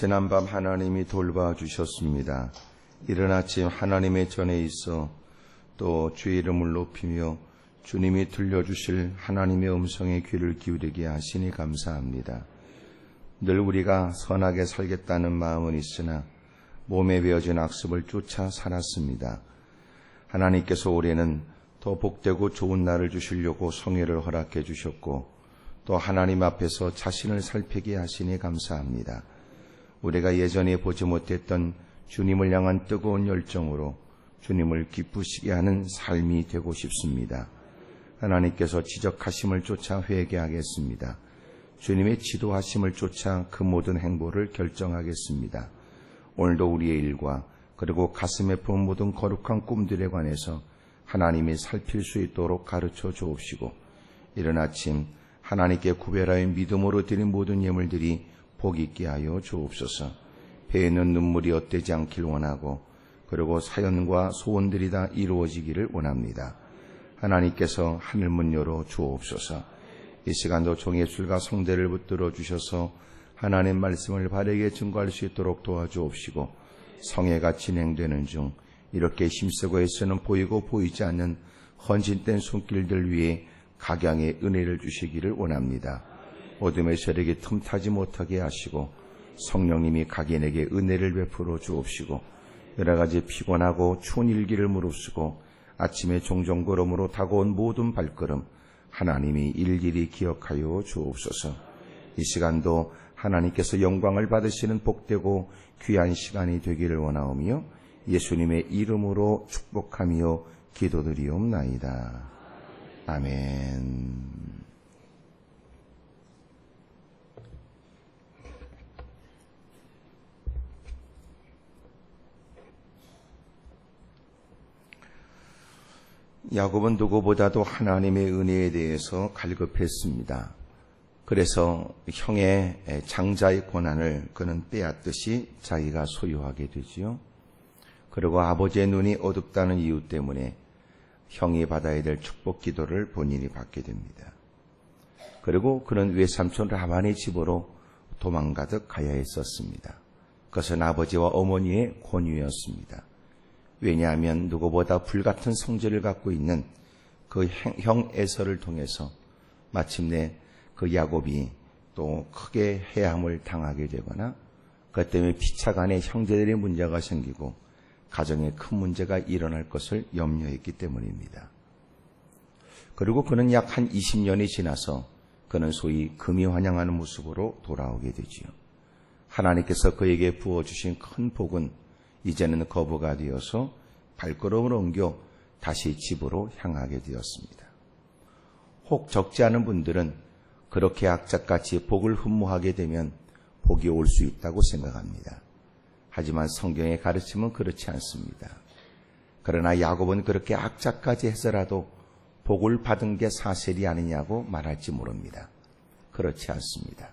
지난밤 하나님이 돌봐주셨습니다. 이른 아침 하나님의 전에 있어 또 주의 이름을 높이며 주님이 들려주실 하나님의 음성에 귀를 기울이게 하시니 감사합니다. 늘 우리가 선하게 살겠다는 마음은 있으나 몸에 배어진 악습을 쫓아 살았습니다. 하나님께서 올해는 더 복되고 좋은 날을 주시려고 성회를 허락해 주셨고 또 하나님 앞에서 자신을 살피게 하시니 감사합니다. 우리가 예전에 보지 못했던 주님을 향한 뜨거운 열정으로 주님을 기쁘시게 하는 삶이 되고 싶습니다. 하나님께서 지적하심을 쫓아 회개하겠습니다. 주님의 지도하심을 쫓아 그 모든 행보를 결정하겠습니다. 오늘도 우리의 일과 그리고 가슴에 품은 모든 거룩한 꿈들에 관해서 하나님이 살필 수 있도록 가르쳐 주옵시고 이른 아침 하나님께 구별하여 믿음으로 드린 모든 예물들이 복 있게 하여 주옵소서. 배에 있는 눈물이 헛되지 않길 원하고 그리고 사연과 소원들이 다 이루어지기를 원합니다. 하나님께서 하늘문 열어 주옵소서. 이 시간도 종예술과 성대를 붙들어 주셔서 하나님 말씀을 바르게 증거할 수 있도록 도와주옵시고 성회가 진행되는 중 이렇게 힘쓰고 애쓰는 보이고 보이지 않는 헌신된 손길들 위에 각양의 은혜를 주시기를 원합니다. 어둠의 세력이 틈타지 못하게 하시고 성령님이 각인에게 은혜를 베풀어 주옵시고 여러 가지 피곤하고 추운 일기를 무릅쓰고 아침에 종종 걸음으로 다가온 모든 발걸음 하나님이 일일이 기억하여 주옵소서. 이 시간도 하나님께서 영광을 받으시는 복되고 귀한 시간이 되기를 원하오며 예수님의 이름으로 축복하며 기도드리옵나이다. 아멘. 야곱은 누구보다도 하나님의 은혜에 대해서 갈급했습니다. 그래서 형의 장자의 권한을 그는 빼앗듯이 자기가 소유하게 되지요. 그리고 아버지의 눈이 어둡다는 이유 때문에 형이 받아야 될 축복 기도를 본인이 받게 됩니다. 그리고 그는 외삼촌 라반의 집으로 도망가듯 가야 했었습니다. 그것은 아버지와 어머니의 권유였습니다. 왜냐하면 누구보다 불같은 성질을 갖고 있는 그 형 에서를 통해서 마침내 그 야곱이 또 크게 해함을 당하게 되거나 그것 때문에 피차 간에 형제들의 문제가 생기고 가정에 큰 문제가 일어날 것을 염려했기 때문입니다. 그리고 그는 약 한 20년이 지나서 그는 소위 금이 환영하는 모습으로 돌아오게 되지요. 하나님께서 그에게 부어주신 큰 복은 이제는 거부가 되어서 발걸음을 옮겨 다시 집으로 향하게 되었습니다. 혹 적지 않은 분들은 그렇게 악착같이 복을 흠모하게 되면 복이 올 수 있다고 생각합니다. 하지만 성경의 가르침은 그렇지 않습니다. 그러나 야곱은 그렇게 악착까지 해서라도 복을 받은 게 사실이 아니냐고 말할지 모릅니다. 그렇지 않습니다.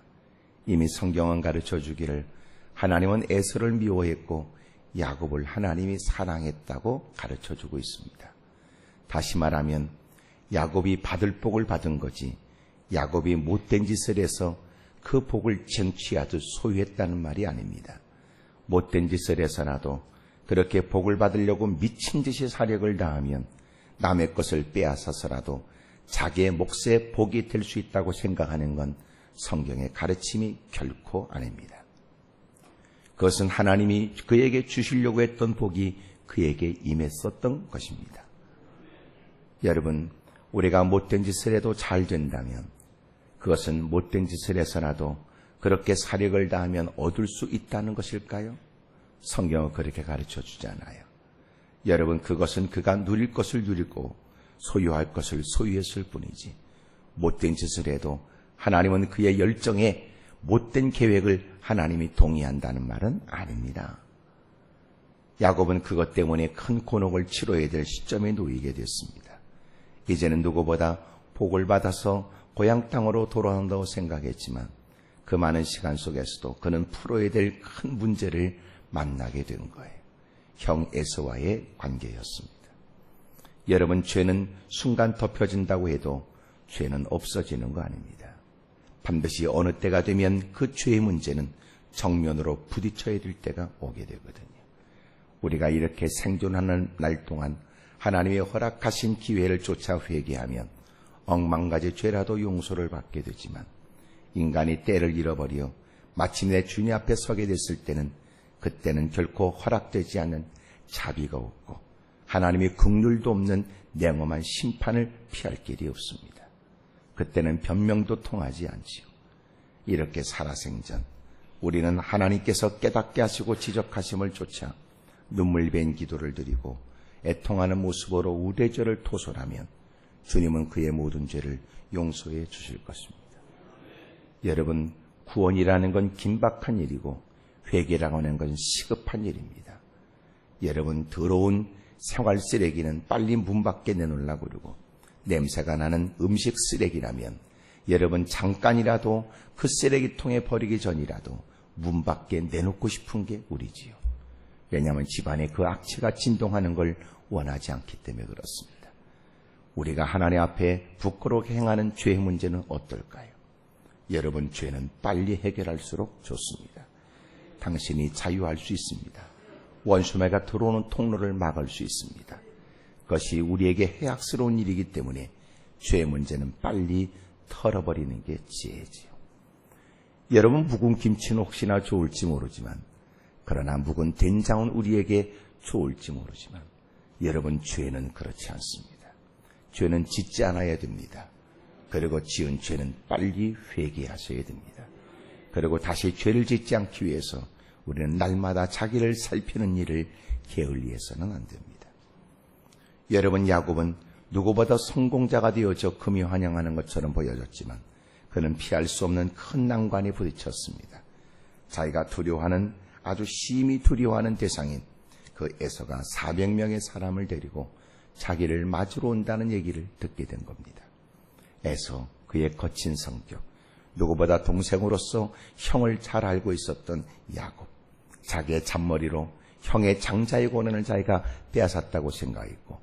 이미 성경은 가르쳐 주기를 하나님은 에서를 미워했고 야곱을 하나님이 사랑했다고 가르쳐 주고 있습니다. 다시 말하면 야곱이 받을 복을 받은 거지 야곱이 못된 짓을 해서 그 복을 쟁취하듯 소유했다는 말이 아닙니다. 못된 짓을 해서라도 그렇게 복을 받으려고 미친 듯이 사력을 다하면 남의 것을 빼앗아서라도 자기의 몫에 복이 될 수 있다고 생각하는 건 성경의 가르침이 결코 아닙니다. 그것은 하나님이 그에게 주시려고 했던 복이 그에게 임했었던 것입니다. 여러분, 우리가 못된 짓을 해도 잘 된다면 그것은 못된 짓을 해서라도 그렇게 사력을 다하면 얻을 수 있다는 것일까요? 성경은 그렇게 가르쳐 주잖아요. 여러분, 그것은 그가 누릴 것을 누리고 소유할 것을 소유했을 뿐이지 못된 짓을 해도 하나님은 그의 열정에 못된 계획을 하나님이 동의한다는 말은 아닙니다. 야곱은 그것 때문에 큰 곤혹을 치러야 될 시점에 놓이게 됐습니다. 이제는 누구보다 복을 받아서 고향 땅으로 돌아온다고 생각했지만 그 많은 시간 속에서도 그는 풀어야 될 큰 문제를 만나게 된 거예요. 형 에서와의 관계였습니다. 여러분, 죄는 순간 덮여진다고 해도 죄는 없어지는 거 아닙니다. 반드시 어느 때가 되면 그 죄의 문제는 정면으로 부딪혀야 될 때가 오게 되거든요. 우리가 이렇게 생존하는 날 동안 하나님의 허락하신 기회를 쫓아 회개하면 억만가지 죄라도 용서를 받게 되지만, 인간이 때를 잃어버려 마침내 주님 앞에 서게 됐을 때는, 그때는 결코 허락되지 않는 자비가 없고 하나님의 긍휼도 없는 냉엄한 심판을 피할 길이 없습니다. 그때는 변명도 통하지 않지요. 이렇게 살아생전 우리는 하나님께서 깨닫게 하시고 지적하심을 쫓아 눈물 밴 기도를 드리고 애통하는 모습으로 우대절을 토설하면 주님은 그의 모든 죄를 용서해 주실 것입니다. 여러분, 구원이라는 건 긴박한 일이고 회개라고 하는 건 시급한 일입니다. 여러분, 더러운 생활 쓰레기는 빨리 문 밖에 내놓으려고 그러고, 냄새가 나는 음식 쓰레기라면 여러분 잠깐이라도 그 쓰레기통에 버리기 전이라도 문 밖에 내놓고 싶은 게 우리지요. 왜냐하면 집안에 그 악취가 진동하는 걸 원하지 않기 때문에 그렇습니다. 우리가 하나님 앞에 부끄럽게 행하는 죄의 문제는 어떨까요? 여러분, 죄는 빨리 해결할수록 좋습니다. 당신이 자유할 수 있습니다. 원수매가 들어오는 통로를 막을 수 있습니다. 그것이 우리에게 해악스러운 일이기 때문에 죄의 문제는 빨리 털어버리는 게 지혜지요. 여러분, 묵은 김치는 혹시나 좋을지 모르지만, 그러나 묵은 된장은 우리에게 좋을지 모르지만, 여러분, 죄는 그렇지 않습니다. 죄는 짓지 않아야 됩니다. 그리고 지은 죄는 빨리 회개하셔야 됩니다. 그리고 다시 죄를 짓지 않기 위해서 우리는 날마다 자기를 살피는 일을 게을리해서는 안 됩니다. 여러분, 야곱은 누구보다 성공자가 되어져 금이 환영하는 것처럼 보여졌지만 그는 피할 수 없는 큰 난관에 부딪혔습니다. 자기가 두려워하는, 아주 심히 두려워하는 대상인 그 에서가 400명의 사람을 데리고 자기를 맞으러 온다는 얘기를 듣게 된 겁니다. 에서, 그의 거친 성격, 누구보다 동생으로서 형을 잘 알고 있었던 야곱, 자기의 잔머리로 형의 장자의 권한을 자기가 빼앗았다고 생각했고,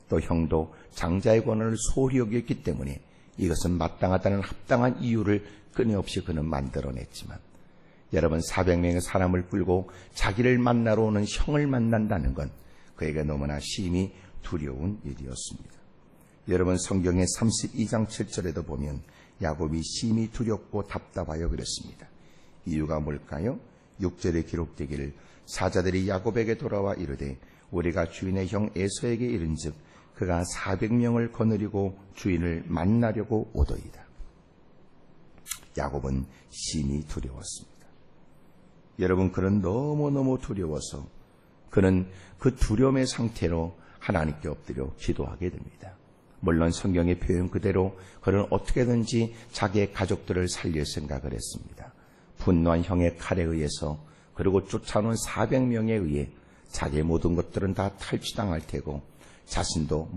또 형도 장자의 권한을 소홀히 여겼기 때문에 이것은 마땅하다는 합당한 이유를 끊임없이 그는 만들어냈지만, 여러분, 400명의 사람을 끌고 자기를 만나러 오는 형을 만난다는 건 그에게 너무나 심히 두려운 일이었습니다. 여러분, 성경의 32장 7절에도 보면 야곱이 심히 두렵고 답답하여 그랬습니다. 이유가 뭘까요? 6절에 기록되기를, 사자들이 야곱에게 돌아와 이르되 우리가 주인의 형 에서에게 이른즉 그가 400명을 거느리고 주인을 만나려고 오더이다. 야곱은 심히 두려웠습니다. 여러분, 그는 너무너무 두려워서 그는 그 두려움의 상태로 하나님께 엎드려 기도하게 됩니다. 물론 성경의 표현 그대로 그는 어떻게든지 자기의 가족들을 살릴 생각을 했습니다. 분노한 형의 칼에 의해서, 그리고 쫓아오는 400명에 의해 자기의 모든 것들은 다 탈취당할 테고 자신도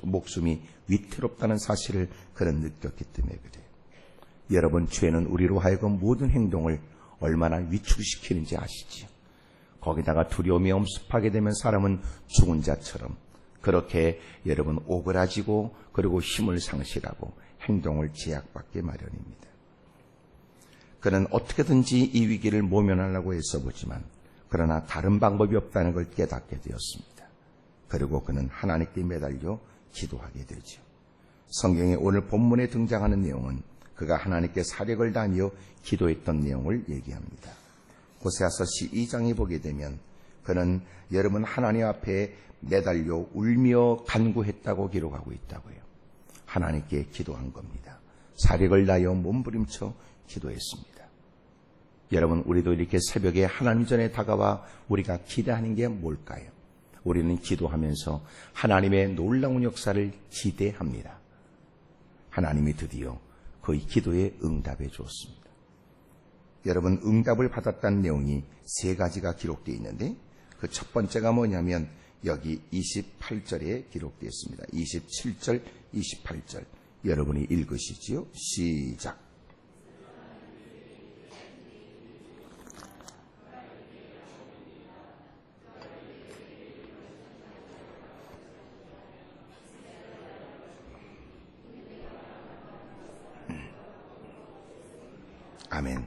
목숨이 위태롭다는 사실을 그는 느꼈기 때문에 그래요. 여러분, 죄는 우리로 하여금 모든 행동을 얼마나 위축시키는지 아시지요? 거기다가 두려움이 엄습하게 되면 사람은 죽은 자처럼 그렇게 여러분 오그라지고, 그리고 힘을 상실하고 행동을 제약받게 마련입니다. 그는 어떻게든지 이 위기를 모면하려고 애써보지만 그러나 다른 방법이 없다는 걸 깨닫게 되었습니다. 그리고 그는 하나님께 매달려 기도하게 되죠. 성경의 오늘 본문에 등장하는 내용은 그가 하나님께 사력을 다하며 기도했던 내용을 얘기합니다. 호세아서 12장에 보게 되면 그는 여러분 하나님 앞에 매달려 울며 간구했다고 기록하고 있다고요. 하나님께 기도한 겁니다. 사력을 다하여 몸부림쳐 기도했습니다. 여러분, 우리도 이렇게 새벽에 하나님 전에 다가와 우리가 기대하는 게 뭘까요? 우리는 기도하면서 하나님의 놀라운 역사를 기대합니다. 하나님이 드디어 그 기도에 응답해 주었습니다. 여러분, 응답을 받았다는 내용이 3가지가 기록되어 있는데 그 첫 번째가 뭐냐면 여기 28절에 기록되어 있습니다. 27절, 28절 여러분이 읽으시지요? 시작. 아멘.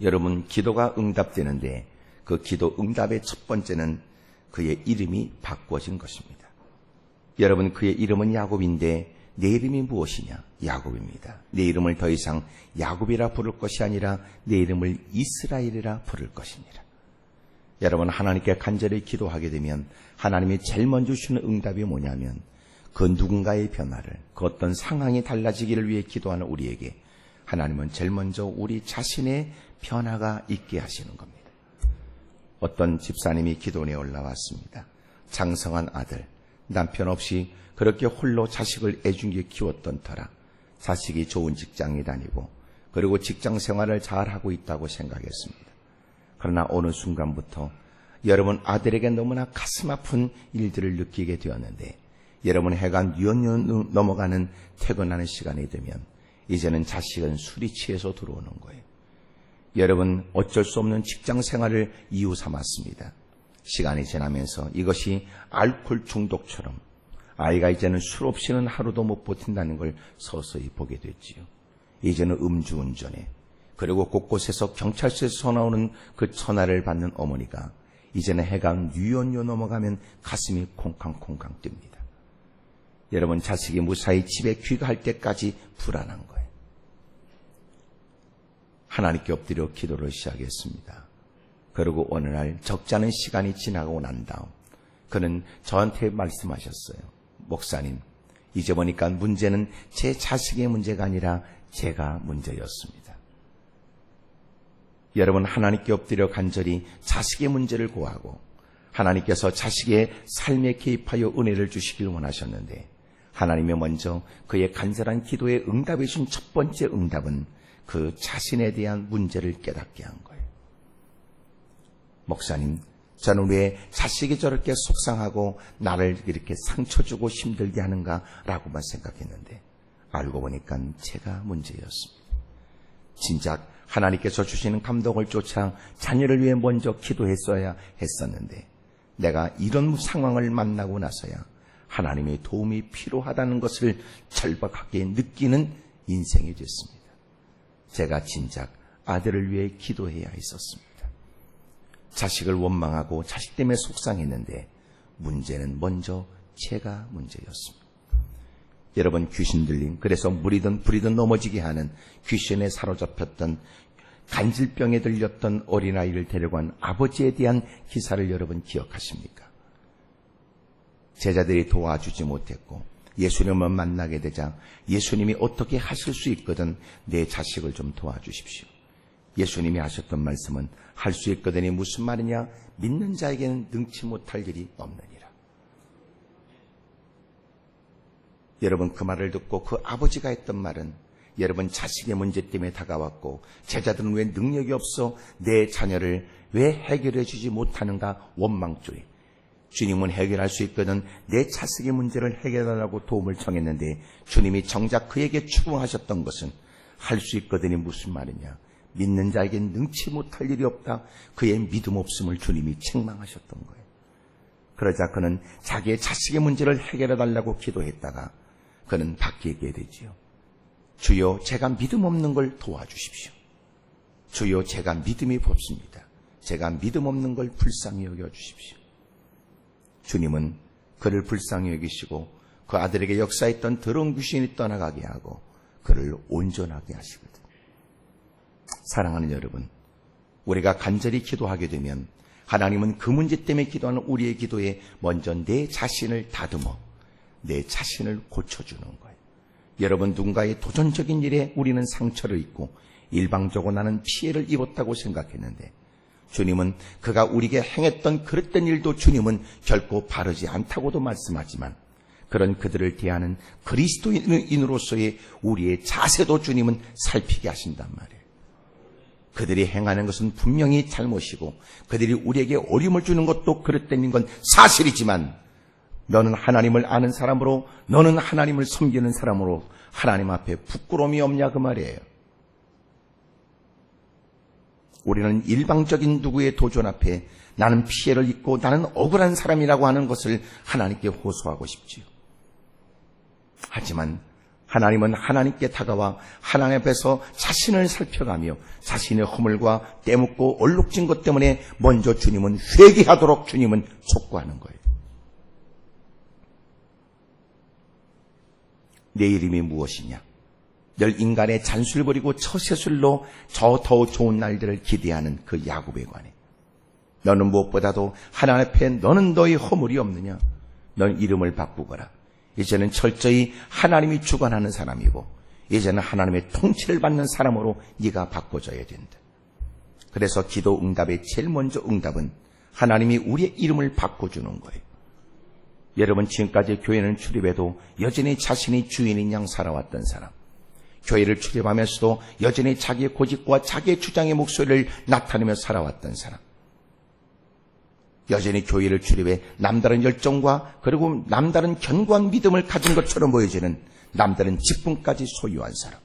여러분, 기도가 응답되는데 그 기도 응답의 첫 번째는 그의 이름이 바꿔진 것입니다. 여러분, 그의 이름은 야곱인데 내 이름이 무엇이냐? 야곱입니다. 내 이름을 더 이상 야곱이라 부를 것이 아니라 내 이름을 이스라엘이라 부를 것이니라. 여러분, 하나님께 간절히 기도하게 되면 하나님이 제일 먼저 주시는 응답이 뭐냐면 그 누군가의 변화를, 그 어떤 상황이 달라지기를 위해 기도하는 우리에게 하나님은 제일 먼저 우리 자신의 변화가 있게 하시는 겁니다. 어떤 집사님이 기도원에 올라왔습니다. 장성한 아들, 남편 없이 그렇게 홀로 자식을 애중게 키웠던 터라 자식이 좋은 직장에 다니고 그리고 직장 생활을 잘하고 있다고 생각했습니다. 그러나 어느 순간부터 여러분, 아들에게 너무나 가슴 아픈 일들을 느끼게 되었는데 여러분, 해가 뉘엿뉘엿 넘어가는 퇴근하는 시간이 되면 이제는 자식은 술이 취해서 들어오는 거예요. 여러분, 어쩔 수 없는 직장 생활을 이유 삼았습니다. 시간이 지나면서 이것이 알코올 중독처럼 아이가 이제는 술 없이는 하루도 못 버틴다는 걸 서서히 보게 됐지요. 이제는 음주운전에, 그리고 곳곳에서 경찰서에서 나오는 그 전화를 받는 어머니가 이제는 해가 뉘엿뉘엿 넘어가면 가슴이 콩캉콩캉 뜁니다. 여러분, 자식이 무사히 집에 귀가할 때까지 불안한 거예요. 하나님께 엎드려 기도를 시작했습니다. 그리고 어느 날 적지 않은 시간이 지나고 난 다음 그는 저한테 말씀하셨어요. 목사님, 이제 보니까 문제는 제 자식의 문제가 아니라 제가 문제였습니다. 여러분, 하나님께 엎드려 간절히 자식의 문제를 고하고 하나님께서 자식의 삶에 개입하여 은혜를 주시길 원하셨는데 하나님이 먼저 그의 간절한 기도에 응답해 주신 첫 번째 응답은 그 자신에 대한 문제를 깨닫게 한 거예요. 목사님, 저는 왜 자식이 저렇게 속상하고 나를 이렇게 상처 주고 힘들게 하는가라고만 생각했는데 알고 보니까 제가 문제였습니다. 진작 하나님께서 주시는 감동을 쫓아 자녀를 위해 먼저 기도했어야 했었는데 내가 이런 상황을 만나고 나서야 하나님의 도움이 필요하다는 것을 절박하게 느끼는 인생이 됐습니다. 제가 진작 아들을 위해 기도해야 했었습니다. 자식을 원망하고 자식 때문에 속상했는데 문제는 먼저 제가 문제였습니다. 여러분, 귀신 들림, 그래서 물이든 불이든 넘어지게 하는 귀신에 사로잡혔던 간질병에 들렸던 어린아이를 데려간 아버지에 대한 기사를 여러분 기억하십니까? 제자들이 도와주지 못했고 예수님을 만나게 되자 예수님이 어떻게 하실 수 있거든 내 자식을 좀 도와주십시오. 예수님이 하셨던 말씀은 할 수 있거든이 무슨 말이냐? 믿는 자에게는 능치 못할 일이 없느니라. 여러분, 그 말을 듣고 그 아버지가 했던 말은 여러분, 자식의 문제 때문에 다가왔고 제자들은 왜 능력이 없어 내 자녀를 왜 해결해 주지 못하는가 원망조에 주님은 해결할 수 있거든 내 자식의 문제를 해결하라고 도움을 청했는데 주님이 정작 그에게 추궁하셨던 것은 할 수 있거든이 무슨 말이냐? 믿는 자에겐 능치 못할 일이 없다. 그의 믿음 없음을 주님이 책망하셨던 거예요. 그러자 그는 자기의 자식의 문제를 해결해달라고 기도했다가 그는 바뀌게 되지요. 주여, 제가 믿음 없는 걸 도와주십시오. 주여, 제가 믿음이 없습니다. 제가 믿음 없는 걸 불쌍히 여겨주십시오. 주님은 그를 불쌍히 여기시고 그 아들에게 역사했던 더러운 귀신이 떠나가게 하고 그를 온전하게 하시거든. 사랑하는 여러분, 우리가 간절히 기도하게 되면 하나님은 그 문제 때문에 기도하는 우리의 기도에 먼저 내 자신을 다듬어 내 자신을 고쳐주는 거예요. 여러분, 누군가의 도전적인 일에 우리는 상처를 입고 일방적으로 나는 피해를 입었다고 생각했는데 주님은 그가 우리에게 행했던 그랬던 일도 주님은 결코 바르지 않다고도 말씀하지만 그런 그들을 대하는 그리스도인으로서의 우리의 자세도 주님은 살피게 하신단 말이에요. 그들이 행하는 것은 분명히 잘못이고 그들이 우리에게 어려움을 주는 것도 그릇된 건 사실이지만 너는 하나님을 아는 사람으로, 너는 하나님을 섬기는 사람으로 하나님 앞에 부끄러움이 없냐 그 말이에요. 우리는 일방적인 누구의 도전 앞에 나는 피해를 입고 나는 억울한 사람이라고 하는 것을 하나님께 호소하고 싶지요. 하지만 하나님은 하나님께 다가와 하나님 앞에서 자신을 살펴가며 자신의 허물과 때묻고 얼룩진 것 때문에 먼저 주님은 회개하도록 주님은 촉구하는 거예요. 내 이름이 무엇이냐? 늘 인간의 잔술 버리고 처세술로 저 더 좋은 날들을 기대하는 그 야곱에 관해 너는 무엇보다도 하나님 앞에 너는 너의 허물이 없느냐? 넌 이름을 바꾸거라. 이제는 철저히 하나님이 주관하는 사람이고 이제는 하나님의 통치를 받는 사람으로 네가 바꿔줘야 된다. 그래서 기도 응답의 제일 먼저 응답은 하나님이 우리의 이름을 바꿔주는 거예요. 여러분, 지금까지 교회는 출입해도 여전히 자신이 주인인 양 살아왔던 사람, 교회를 출입하면서도 여전히 자기의 고집과 자기의 주장의 목소리를 나타내며 살아왔던 사람, 여전히 교회를 출입해 남다른 열정과 그리고 남다른 견고한 믿음을 가진 것처럼 보여지는 남다른 직분까지 소유한 사람.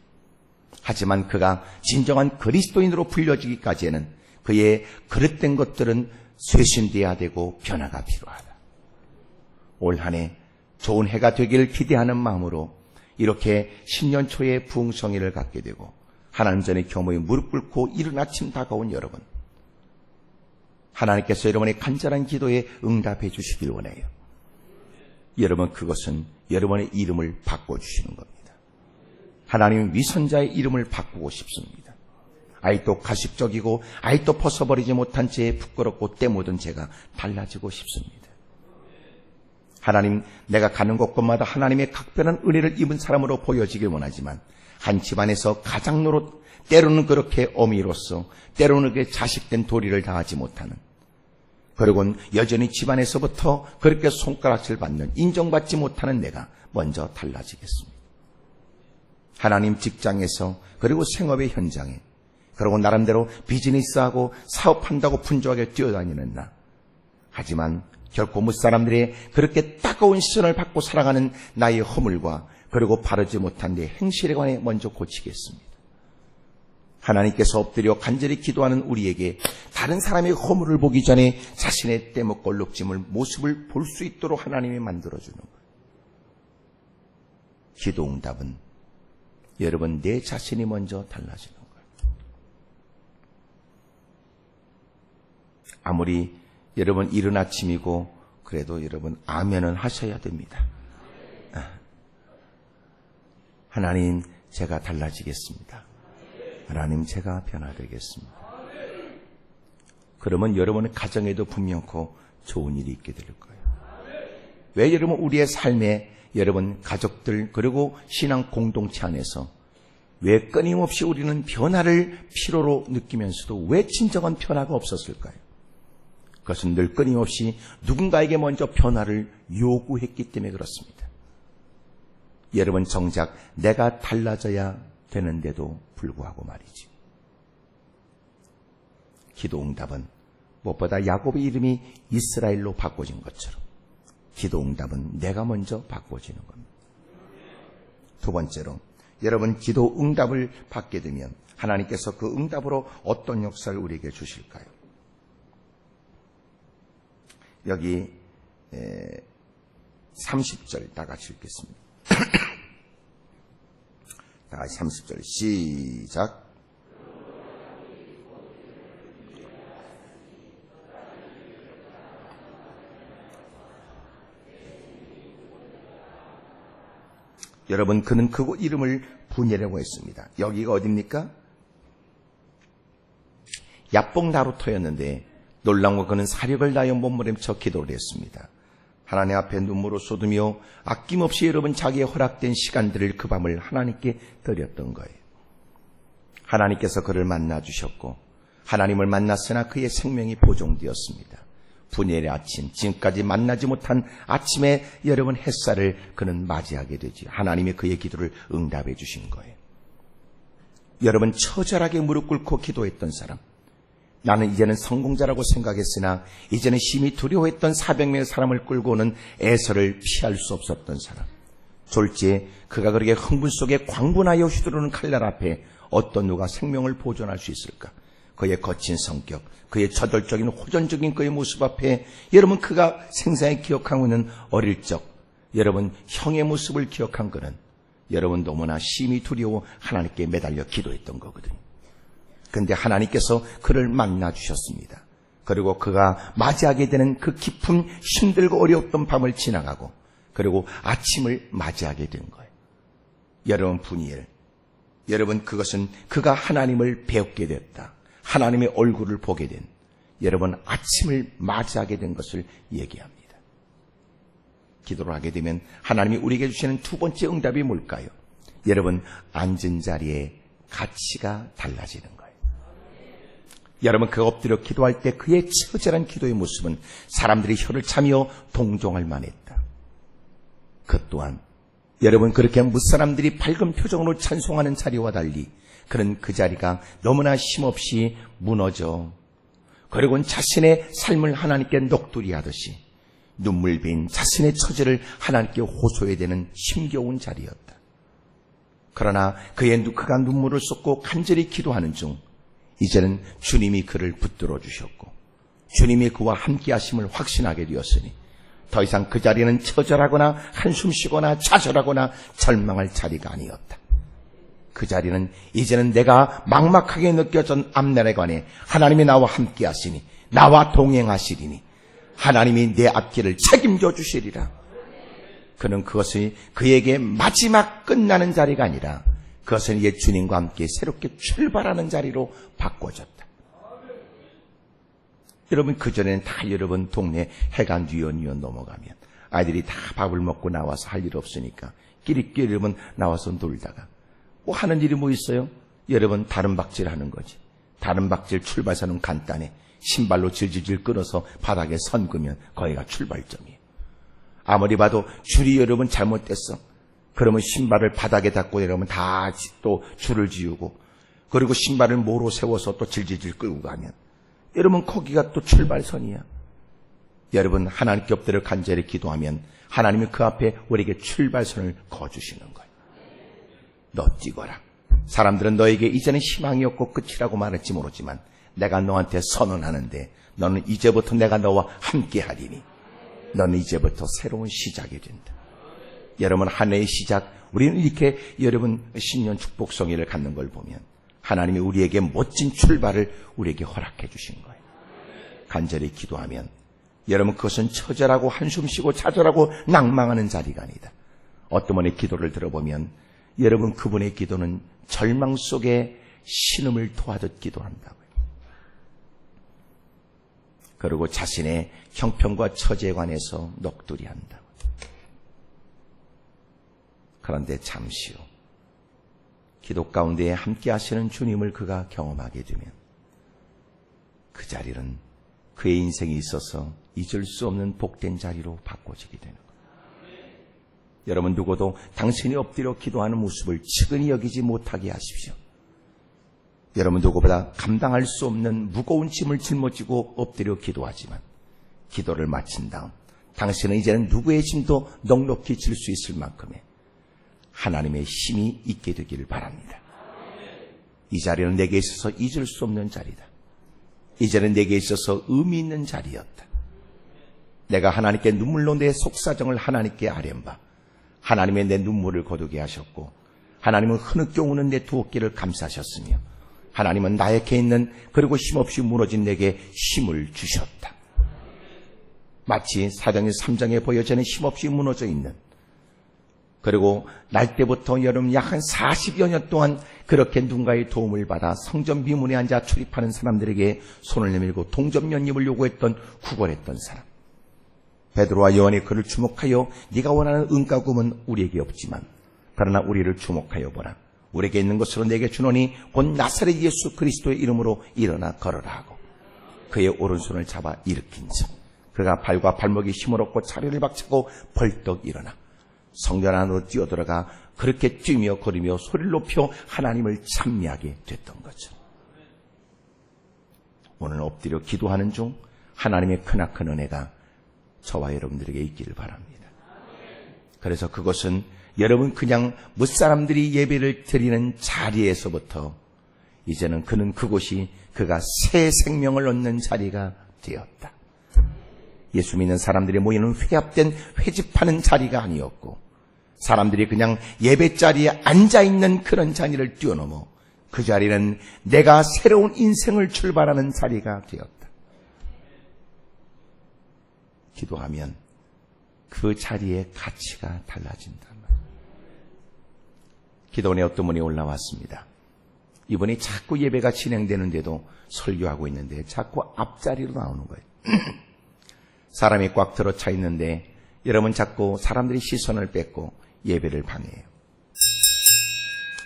하지만 그가 진정한 그리스도인으로 불려지기까지에는 그의 그릇된 것들은 쇄신돼야 되고 변화가 필요하다. 올 한 해 좋은 해가 되기를 기대하는 마음으로 이렇게 신년 초에 부흥성회를 갖게 되고 하나님 전에 겸허히 무릎 꿇고 이른 아침 다가온 여러분, 하나님께서 여러분의 간절한 기도에 응답해 주시길 원해요. 여러분, 그것은 여러분의 이름을 바꿔주시는 겁니다. 하나님은 위선자의 이름을 바꾸고 싶습니다. 아직도 가식적이고 아직도 벗어버리지 못한 죄에 부끄럽고 때묻은 죄가 달라지고 싶습니다. 하나님, 내가 가는 곳곳마다 하나님의 각별한 은혜를 입은 사람으로 보여지길 원하지만 한 집안에서 가장 노릇, 때로는 그렇게 어미로서 때로는 그렇게 자식된 도리를 다하지 못하는, 그리고는 여전히 집안에서부터 그렇게 손가락질 받는, 인정받지 못하는 내가 먼저 달라지겠습니다. 하나님, 직장에서 그리고 생업의 현장에 그리고 나름대로 비즈니스하고 사업한다고 분주하게 뛰어다니는 나, 하지만 결코 무사람들의 그렇게 따가운 시선을 받고 살아가는 나의 허물과 그리고 바르지 못한 내 행실에 관해 먼저 고치겠습니다. 하나님께서 엎드려 간절히 기도하는 우리에게 다른 사람의 허물을 보기 전에 자신의 때묻고 얼룩짐을 모습을 볼 수 있도록 하나님이 만들어주는 거예요. 기도 응답은 여러분 내 자신이 먼저 달라지는 거예요. 아무리 여러분 이른 아침이고 그래도 여러분 아멘은 하셔야 됩니다. 하나님, 제가 달라지겠습니다. 하나님, 제가 변화되겠습니다. 그러면 여러분의 가정에도 분명코 좋은 일이 있게 될 거예요. 왜 여러분 우리의 삶에 여러분 가족들 그리고 신앙 공동체 안에서 왜 끊임없이 우리는 변화를 필요로 느끼면서도 왜 진정한 변화가 없었을까요? 그것은 늘 끊임없이 누군가에게 먼저 변화를 요구했기 때문에 그렇습니다. 여러분, 정작 내가 달라져야 되는데도 불구하고 말이지. 기도 응답은 무엇보다 야곱의 이름이 이스라엘로 바꿔진 것처럼 기도 응답은 내가 먼저 바꿔지는 겁니다. 두 번째로, 여러분 기도 응답을 받게 되면 하나님께서 그 응답으로 어떤 역사를 우리에게 주실까요? 여기 30절 다 같이 읽겠습니다. 다 같이 30절 시작. 여러분, 그는 그곳 이름을 분이라고 했습니다. 여기가 어디입니까? 야복 나루터였는데 놀라운 건 그는 사력을 다하여 몸부림쳐 기도를 했습니다. 하나님 앞에 눈물을 쏟으며 아낌없이 여러분 자기의 허락된 시간들을 그 밤을 하나님께 드렸던 거예요. 하나님께서 그를 만나주셨고 하나님을 만났으나 그의 생명이 보존되었습니다. 분열의 아침, 지금까지 만나지 못한 아침에 여러분 햇살을 그는 맞이하게 되지. 하나님이 그의 기도를 응답해 주신 거예요. 여러분, 처절하게 무릎 꿇고 기도했던 사람, 나는 이제는 성공자라고 생각했으나 이제는 심히 두려워했던 400명의 사람을 끌고 오는 에서를 피할 수 없었던 사람, 졸지에 그가 그렇게 흥분 속에 광분하여 휘두르는 칼날 앞에 어떤 누가 생명을 보존할 수 있을까? 그의 거친 성격, 그의 저돌적인 호전적인 그의 모습 앞에 여러분 그가 생생히 기억하고 있는 어릴 적 여러분 형의 모습을 기억한 그는 여러분 너무나 심히 두려워 하나님께 매달려 기도했던 거거든요. 그런데 하나님께서 그를 만나주셨습니다. 그리고 그가 맞이하게 되는 그 깊은 힘들고 어려웠던 밤을 지나가고 그리고 아침을 맞이하게 된 거예요. 여러분 분이엘, 여러분 그것은 그가 하나님을 배웠게 됐다. 하나님의 얼굴을 보게 된 여러분 아침을 맞이하게 된 것을 얘기합니다. 기도를 하게 되면 하나님이 우리에게 주시는 두 번째 응답이 뭘까요? 여러분 앉은 자리에 가치가 달라지는 거예요. 여러분 그가 엎드려 기도할 때 그의 처절한 기도의 모습은 사람들이 혀를 차며 동정할 만했다. 그 또한 여러분 그렇게 무사람들이 밝은 표정으로 찬송하는 자리와 달리 그는 그 자리가 너무나 힘없이 무너져 그리고 자신의 삶을 하나님께 넋두리하듯이 눈물 빈 자신의 처지를 하나님께 호소해야 되는 힘겨운 자리였다. 그러나 그가 눈물을 쏟고 간절히 기도하는 중 이제는 주님이 그를 붙들어 주셨고 주님이 그와 함께 하심을 확신하게 되었으니 더 이상 그 자리는 처절하거나 한숨 쉬거나 좌절하거나 절망할 자리가 아니었다. 그 자리는 이제는 내가 막막하게 느껴졌던 앞날에 관해 하나님이 나와 함께 하시니 나와 동행하시리니 하나님이 내 앞길을 책임져 주시리라. 그는 그것이 그에게 마지막 끝나는 자리가 아니라 그것은 옛 주님과 함께 새롭게 출발하는 자리로 바꿔졌다. 여러분 그전에는 다 여러분 동네 해가 뉘엿뉘엿 넘어가면 아이들이 다 밥을 먹고 나와서 할 일 없으니까 끼리끼리 여러분 나와서 놀다가 뭐 하는 일이 뭐 있어요? 여러분 다른박질 하는 거지. 다른박질 출발선은 간단해. 신발로 질질질 끊어서 바닥에 선그면 거기가 출발점이에요. 아무리 봐도 줄이 여러분 잘못됐어. 그러면 신발을 바닥에 닿고 내려오면 다 또 줄을 지우고 그리고 신발을 모로 세워서 또 질질질 끌고 가면 여러분 거기가 또 출발선이야. 여러분 하나님께 엎드려 간절히 기도하면 하나님이 그 앞에 우리에게 출발선을 거주시는 거예요. 너 뛰거라. 사람들은 너에게 이제는 희망이 없고 끝이라고 말할지 모르지만 내가 너한테 선언하는데 너는 이제부터 내가 너와 함께 하리니 너는 이제부터 새로운 시작이 된다. 여러분 한 해의 시작, 우리는 이렇게 여러분 신년 축복성회를 갖는 걸 보면 하나님이 우리에게 멋진 출발을 우리에게 허락해 주신 거예요. 간절히 기도하면 여러분 그것은 처절하고 한숨 쉬고 좌절하고 낭망하는 자리가 아니다. 어떤 분의 기도를 들어보면 여러분 그분의 기도는 절망 속에 신음을 토하듯 기도한다고요. 그리고 자신의 형편과 처지에 관해서 넋두리 한다고. 그런데 잠시 후 기도 가운데 함께 하시는 주님을 그가 경험하게 되면 그 자리는 그의 인생에 있어서 잊을 수 없는 복된 자리로 바꿔지게 되는 거예요. 여러분 누구도 당신이 엎드려 기도하는 모습을 측은히 여기지 못하게 하십시오. 여러분 누구보다 감당할 수 없는 무거운 짐을 짊어지고 엎드려 기도하지만 기도를 마친 다음 당신은 이제는 누구의 짐도 넉넉히 질 수 있을 만큼의 하나님의 힘이 있게 되기를 바랍니다. 이 자리는 내게 있어서 잊을 수 없는 자리다. 이제는 내게 있어서 의미 있는 자리였다. 내가 하나님께 눈물로 내 속사정을 하나님께 아련바 하나님의 내 눈물을 거두게 하셨고 하나님은 흐느껴 우는 내 두 어깨를 감싸셨으며 하나님은 나약해 있는 그리고 힘없이 무너진 내게 힘을 주셨다. 마치 사도행전 3장에 보여지는 힘없이 무너져 있는 그리고 날 때부터 여름 약 한 40여 년 동안 그렇게 누군가의 도움을 받아 성전 비문에 앉아 출입하는 사람들에게 손을 내밀고 동전 몇 입을 요구했던 구걸했던 사람. 베드로와 요한이 그를 주목하여 네가 원하는 은과 금은 우리에게 없지만 그러나 우리를 주목하여 보라. 우리에게 있는 것으로 내게 주노니 곧 나사렛 예수 그리스도의 이름으로 일어나 걸어라 하고 그의 오른손을 잡아 일으킨 즉 그가 발과 발목에 힘을 얻고 차례를 박차고 벌떡 일어나 성전 안으로 뛰어들어가 그렇게 뛰며 걸으며 소리를 높여 하나님을 찬미하게 됐던 거죠. 오늘 엎드려 기도하는 중 하나님의 크나큰 은혜가 저와 여러분들에게 있기를 바랍니다. 그래서 그것은 여러분 그냥 무사람들이 예배를 드리는 자리에서부터 이제는 그는 그곳이 그가 새 생명을 얻는 자리가 되었다. 예수 믿는 사람들이 모이는 회합된 회집하는 자리가 아니었고 사람들이 그냥 예배 자리에 앉아있는 그런 자리를 뛰어넘어 그 자리는 내가 새로운 인생을 출발하는 자리가 되었다. 기도하면 그 자리의 가치가 달라진단 말이에요. 기도원에 어떤 분이 올라왔습니다. 이분이 자꾸 예배가 진행되는데도 설교하고 있는데 자꾸 앞자리로 나오는 거예요. 사람이 꽉 들어차 있는데 여러분 자꾸 사람들이 시선을 뺏고 예배를 방해해요.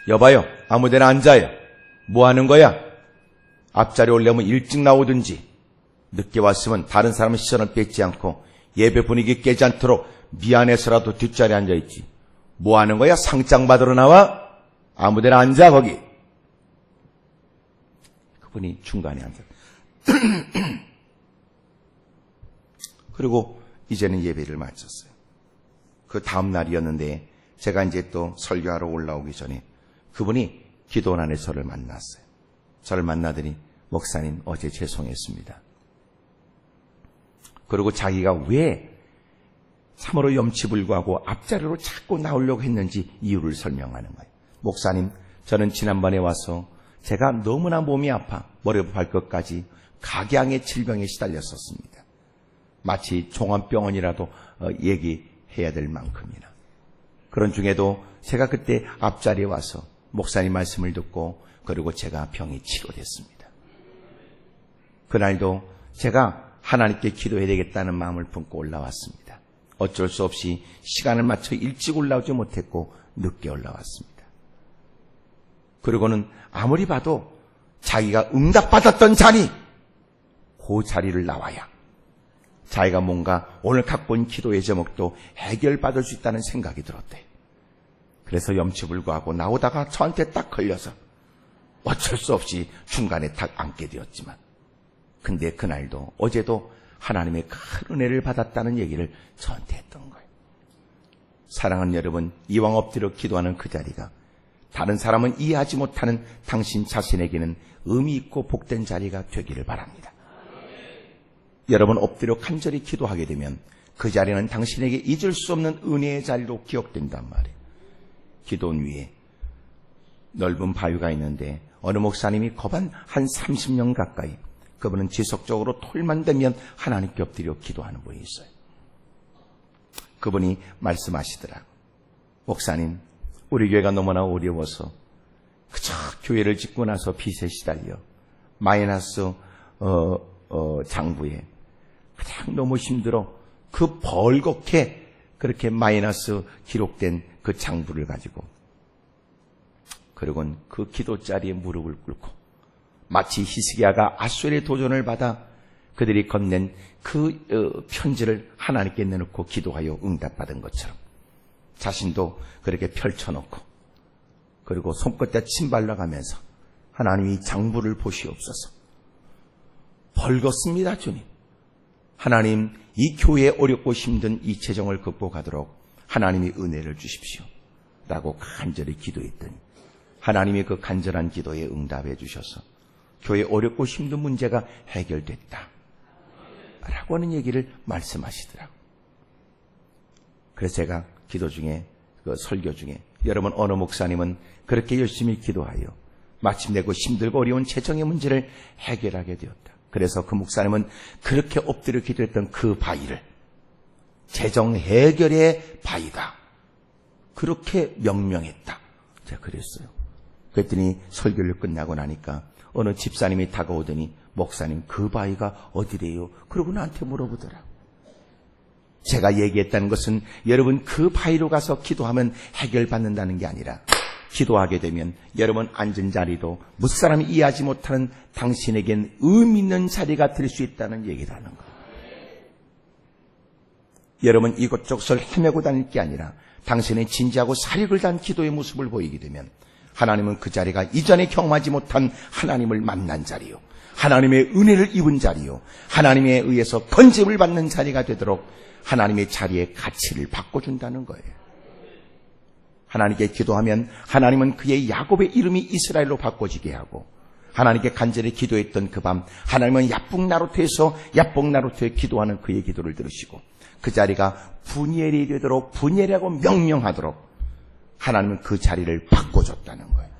여봐요, 아무데나 앉아요. 뭐 하는 거야? 앞자리 오려면 일찍 나오든지 늦게 왔으면 다른 사람 시선을 뺏지 않고 예배 분위기 깨지 않도록 미안해서라도 뒷자리에 앉아있지. 뭐 하는 거야? 상장 받으러 나와? 아무데나 앉아 거기. 그분이 중간에 앉아. 그리고 이제는 예배를 마쳤어요. 그 다음 날이었는데 제가 이제 또 설교하러 올라오기 전에 그분이 기도원 안에 저를 만났어요. 저를 만나더니 목사님 어제 죄송했습니다. 그리고 자기가 왜 참으로 염치불구하고 앞자리로 자꾸 나오려고 했는지 이유를 설명하는 거예요. 목사님, 저는 지난번에 와서 제가 너무나 몸이 아파 머리부터 발끝까지 각양의 질병에 시달렸었습니다. 마치 종합병원이라도 얘기해야 될 만큼이나. 그런 중에도 제가 그때 앞자리에 와서 목사님 말씀을 듣고 그리고 제가 병이 치료됐습니다. 그날도 제가 하나님께 기도해야 되겠다는 마음을 품고 올라왔습니다. 어쩔 수 없이 시간을 맞춰 일찍 올라오지 못했고 늦게 올라왔습니다. 그리고는 아무리 봐도 자기가 응답받았던 자리, 그 자리를 나와야 자기가 뭔가 오늘 갖고 온 기도의 제목도 해결받을 수 있다는 생각이 들었대요. 그래서 염치불구하고 나오다가 저한테 딱 걸려서 어쩔 수 없이 중간에 딱 앉게 되었지만 근데 그날도 어제도 하나님의 큰 은혜를 받았다는 얘기를 저한테 했던 거예요. 사랑하는 여러분, 이왕 엎드려 기도하는 그 자리가 다른 사람은 이해하지 못하는 당신 자신에게는 의미 있고 복된 자리가 되기를 바랍니다. 여러분 엎드려 간절히 기도하게 되면 그 자리는 당신에게 잊을 수 없는 은혜의 자리로 기억된단 말이에요. 기도원 위에 넓은 바위가 있는데 어느 목사님이 거반 한 30년 가까이 그분은 지속적으로 톨만 되면 하나님께 엎드려 기도하는 분이 있어요. 그분이 말씀하시더라고요. 목사님, 우리 교회가 너무나 어려워서 그저 교회를 짓고 나서 빚에 시달려 마이너스 장부에 그냥 너무 힘들어 그 벌겋게 그렇게 마이너스 기록된 그 장부를 가지고 그리고는 그 기도 자리에 무릎을 꿇고 마치 히스기야가 앗수르의 도전을 받아 그들이 건넨 그 편지를 하나님께 내놓고 기도하여 응답받은 것처럼 자신도 그렇게 펼쳐놓고 그리고 손끝에 침 발라가면서 하나님이 장부를 보시옵소서. 벌겋습니다, 주님. 하나님, 이 교회에 어렵고 힘든 이 재정을 극복하도록 하나님이 은혜를 주십시오. 라고 간절히 기도했더니 하나님이 그 간절한 기도에 응답해 주셔서 교회 어렵고 힘든 문제가 해결됐다. 라고 하는 얘기를 말씀하시더라고요. 그래서 제가 기도 중에, 그 설교 중에 여러분 어느 목사님은 그렇게 열심히 기도하여 마침내 그 힘들고 어려운 재정의 문제를 해결하게 되었다. 그래서 그 목사님은 그렇게 엎드려 기도했던 그 바위를 재정 해결의 바위다. 그렇게 명명했다. 제가 그랬어요. 그랬더니 설교를 끝나고 나니까 어느 집사님이 다가오더니 목사님 그 바위가 어디래요? 그러고 나한테 물어보더라. 제가 얘기했다는 것은 여러분 그 바위로 가서 기도하면 해결받는다는 게 아니라 기도하게 되면 여러분 앉은 자리도 무사람이 이해하지 못하는 당신에겐 의미 있는 자리가 될 수 있다는 얘기를 하는 거예요. 여러분 이곳저곳을 헤매고 다닐 게 아니라 당신의 진지하고 사력을 다한 기도의 모습을 보이게 되면 하나님은 그 자리가 이전에 경험하지 못한 하나님을 만난 자리요, 하나님의 은혜를 입은 자리요, 하나님에 의해서 건짐을 받는 자리가 되도록 하나님의 자리의 가치를 바꿔준다는 거예요. 하나님께 기도하면 하나님은 그의 야곱의 이름이 이스라엘로 바꿔지게 하고 하나님께 간절히 기도했던 그 밤 하나님은 야복나루트에서 야복나루트에 기도하는 그의 기도를 들으시고 그 자리가 분열이 되도록, 분열하고 명령하도록 하나님은 그 자리를 바꿔줬다는 거예요.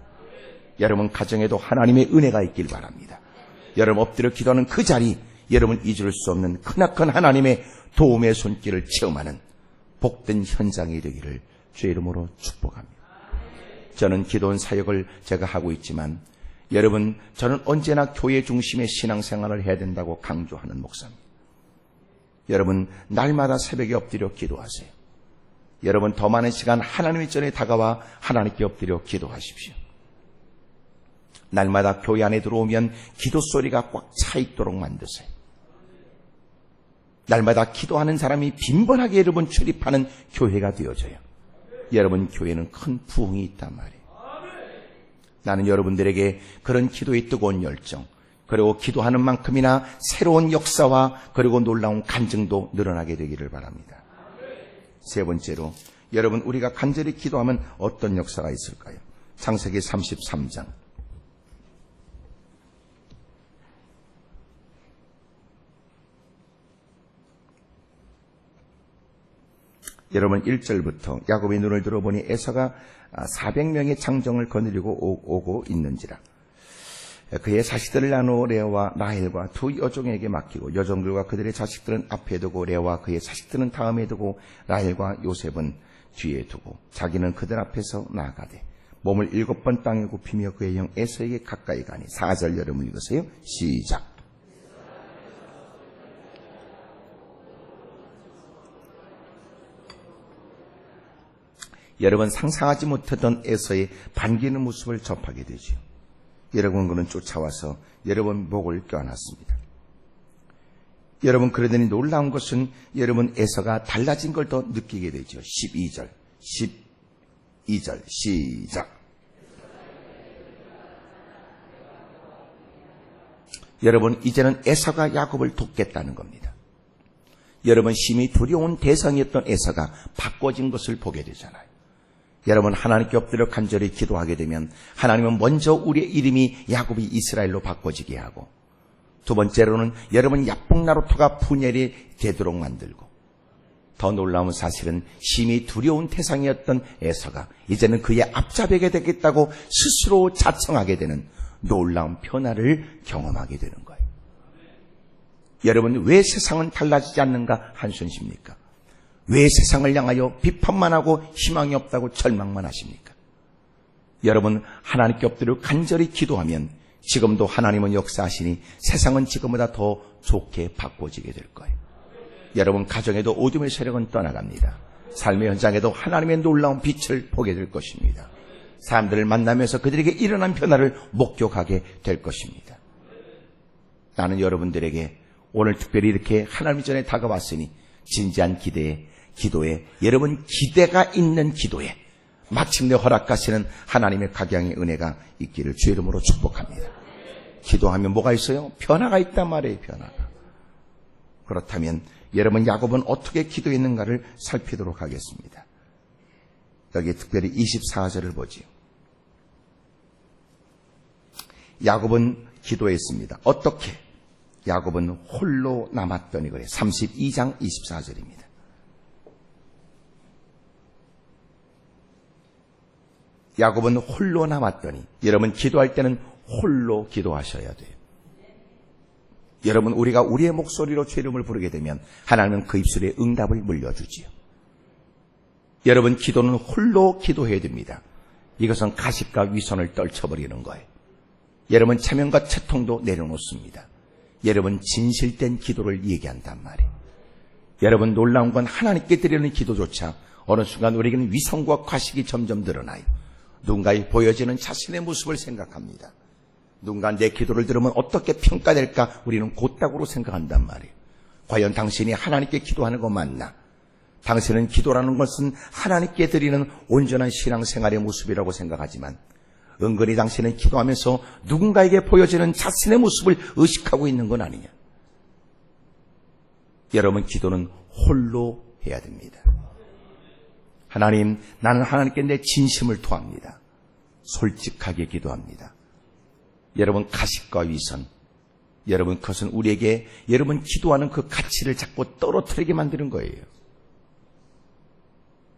여러분 가정에도 하나님의 은혜가 있길 바랍니다. 여러분 엎드려 기도하는 그 자리, 여러분 잊을 수 없는 크나큰 하나님의 도움의 손길을 체험하는 복된 현장이 되기를 주의 이름으로 축복합니다. 저는 기도원 사역을 제가 하고 있지만 여러분, 저는 언제나 교회 중심의 신앙생활을 해야 된다고 강조하는 목사입니다. 여러분, 날마다 새벽에 엎드려 기도하세요. 여러분, 더 많은 시간 하나님의 전에 다가와 하나님께 엎드려 기도하십시오. 날마다 교회 안에 들어오면 기도 소리가 꽉 차 있도록 만드세요. 날마다 기도하는 사람이 빈번하게 여러분 출입하는 교회가 되어져요. 여러분, 교회는 큰 부흥이 있단 말이에요. 나는 여러분들에게 그런 기도의 뜨거운 열정, 그리고 기도하는 만큼이나 새로운 역사와 그리고 놀라운 간증도 늘어나게 되기를 바랍니다. 세 번째로, 여러분 우리가 간절히 기도하면 어떤 역사가 있을까요? 창세기 33장. 여러분 1절부터 야곱의 눈을 들어보니 에서가 400명의 장정을 거느리고 오고 있는지라. 그의 자식들을 나누어 레아와 라헬과 두 여종에게 맡기고 여종들과 그들의 자식들은 앞에 두고 레아와 그의 자식들은 다음에 두고 라헬과 요셉은 뒤에 두고 자기는 그들 앞에서 나아가되 몸을 7번 땅에 굽히며 그의 형 에서에게 가까이 가니. 4절 여러분 읽으세요. 시작. 여러분 상상하지 못했던 에서의 반기는 모습을 접하게 되죠. 여러분 그는 쫓아와서 여러분 목을 껴안았습니다. 여러분 그러더니 놀라운 것은 여러분 에서가 달라진 걸 더 느끼게 되죠. 12절 시작. 여러분 이제는 에서가 야곱을 돕겠다는 겁니다. 여러분 심히 두려운 대상이었던 에서가 바꿔진 것을 보게 되잖아요. 여러분 하나님께 엎드려 간절히 기도하게 되면 하나님은 먼저 우리의 이름이 야곱이 이스라엘로 바꿔지게 하고, 두 번째로는 여러분 야복나루터가 분열이 되도록 만들고, 더 놀라운 사실은 심히 두려운 태상이었던 에서가 이제는 그의 앞잡이게 되겠다고 스스로 자청하게 되는 놀라운 변화를 경험하게 되는 거예요. 여러분 왜 세상은 달라지지 않는가 한순십니까? 왜 세상을 향하여 비판만 하고 희망이 없다고 절망만 하십니까? 여러분 하나님께 엎드려 간절히 기도하면 지금도 하나님은 역사하시니 세상은 지금보다 더 좋게 바꿔지게 될 거예요. 여러분 가정에도 어둠의 세력은 떠나갑니다. 삶의 현장에도 하나님의 놀라운 빛을 보게 될 것입니다. 사람들을 만나면서 그들에게 일어난 변화를 목격하게 될 것입니다. 나는 여러분들에게 오늘 특별히 이렇게 하나님 전에 다가왔으니 진지한 기도에 여러분 기대가 있는 기도에 마침내 허락하시는 하나님의 각양의 은혜가 있기를 주의 이름으로 축복합니다. 기도하면 뭐가 있어요? 변화가 있단 말이에요. 변화가. 그렇다면 여러분 야곱은 어떻게 기도했는가를 살피도록 하겠습니다. 여기 특별히 24절을 보지요. 야곱은 기도했습니다. 어떻게? 야곱은 홀로 남았더니 그래. 32장 24절입니다. 야곱은 홀로 남았더니, 여러분 기도할 때는 홀로 기도하셔야 돼요. 여러분 우리가 우리의 목소리로 주의 이름을 부르게 되면 하나님은 그 입술에 응답을 물려주지요. 여러분 기도는 홀로 기도해야 됩니다. 이것은 가식과 위선을 떨쳐버리는 거예요. 여러분 체면과 채통도 내려놓습니다. 여러분 진실된 기도를 얘기한단 말이에요. 여러분 놀라운 건 하나님께 드리는 기도조차 어느 순간 우리에게는 위선과 과식이 점점 드러나요. 누군가에 보여지는 자신의 모습을 생각합니다. 누군가 내 기도를 들으면 어떻게 평가될까 우리는 곧다구로 생각한단 말이에요. 과연 당신이 하나님께 기도하는 거 맞나? 당신은 기도라는 것은 하나님께 드리는 온전한 신앙생활의 모습이라고 생각하지만 은근히 당신은 기도하면서 누군가에게 보여지는 자신의 모습을 의식하고 있는 건 아니냐? 여러분 기도는 홀로 해야 됩니다. 하나님, 나는 하나님께 내 진심을 토합니다. 솔직하게 기도합니다. 여러분 가식과 위선, 여러분 그것은 우리에게 여러분 기도하는 그 가치를 자꾸 떨어뜨리게 만드는 거예요.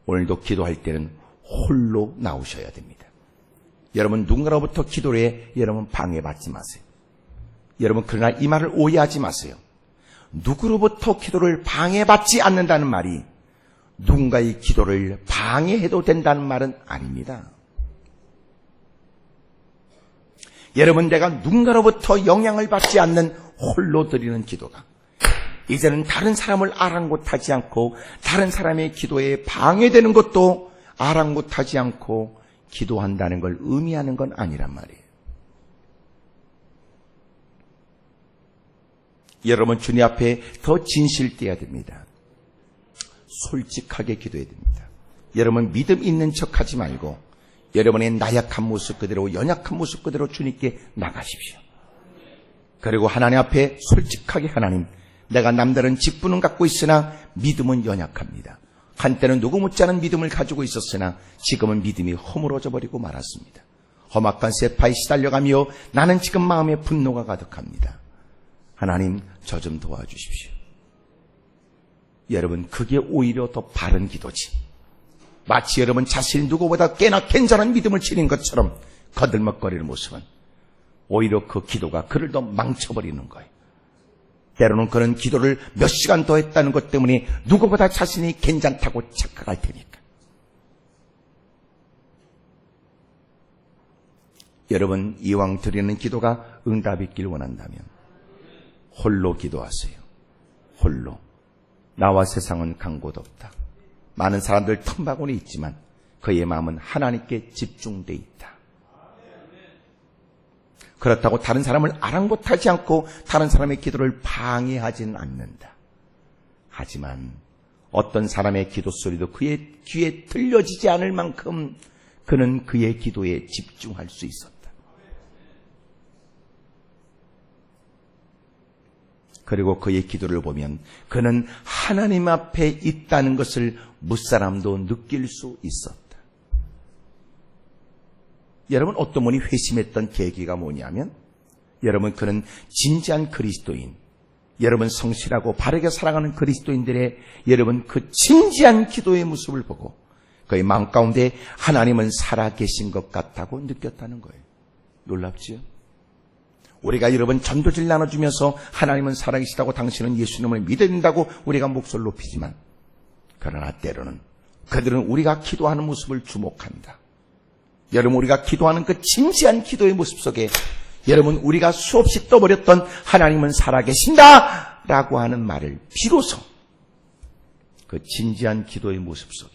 오늘도 기도할 때는 홀로 나오셔야 됩니다. 여러분 누군가로부터 기도에 여러분 방해받지 마세요. 여러분 그러나 이 말을 오해하지 마세요. 누구로부터 기도를 방해받지 않는다는 말이 누군가의 기도를 방해해도 된다는 말은 아닙니다. 여러분 내가 누군가로부터 영향을 받지 않는 홀로 드리는 기도가 이제는 다른 사람을 아랑곳하지 않고 다른 사람의 기도에 방해되는 것도 아랑곳하지 않고 기도한다는 걸 의미하는 건 아니란 말이에요. 여러분 주님 앞에 더 진실되어야 됩니다. 솔직하게 기도해야 됩니다. 여러분 믿음 있는 척하지 말고 여러분의 나약한 모습 그대로 연약한 모습 그대로 주님께 나가십시오. 그리고 하나님 앞에 솔직하게 하나님 내가 남다른 직분은 갖고 있으나 믿음은 연약합니다. 한때는 누구 못지않은 믿음을 가지고 있었으나 지금은 믿음이 허물어져 버리고 말았습니다. 험악한 세파에 시달려가며 나는 지금 마음에 분노가 가득합니다. 하나님 저 좀 도와주십시오. 여러분 그게 오히려 더 바른 기도지. 마치 여러분 자신이 누구보다 꽤나 괜찮은 믿음을 지닌 것처럼 거들먹거리는 모습은 오히려 그 기도가 그를 더 망쳐버리는 거예요. 때로는 그런 기도를 몇 시간 더 했다는 것 때문에 누구보다 자신이 괜찮다고 착각할 테니까. 여러분 이왕 드리는 기도가 응답이 있길 원한다면 홀로 기도하세요. 홀로. 나와 세상은 간 곳 없다. 많은 사람들 틈바구니 있지만 그의 마음은 하나님께 집중되어 있다. 그렇다고 다른 사람을 아랑곳하지 않고 다른 사람의 기도를 방해하지는 않는다. 하지만 어떤 사람의 기도 소리도 그의 귀에 들려지지 않을 만큼 그는 그의 기도에 집중할 수 있었다. 그리고 그의 기도를 보면 그는 하나님 앞에 있다는 것을 무사람도 느낄 수 있었다. 여러분 어떤 분이 회심했던 계기가 뭐냐면 여러분 그는 진지한 그리스도인, 여러분 성실하고 바르게 살아가는 그리스도인들의 여러분 그 진지한 기도의 모습을 보고 그의 마음 가운데 하나님은 살아계신 것 같다고 느꼈다는 거예요. 놀랍지요? 우리가 여러분 전도질 나눠주면서 하나님은 살아계시다고 당신은 예수님을 믿어야 된다고 우리가 목소리를 높이지만 그러나 때로는 그들은 우리가 기도하는 모습을 주목합니다. 여러분 우리가 기도하는 그 진지한 기도의 모습 속에 여러분 우리가 수없이 떠버렸던 하나님은 살아계신다 라고 하는 말을 비로소 그 진지한 기도의 모습 속에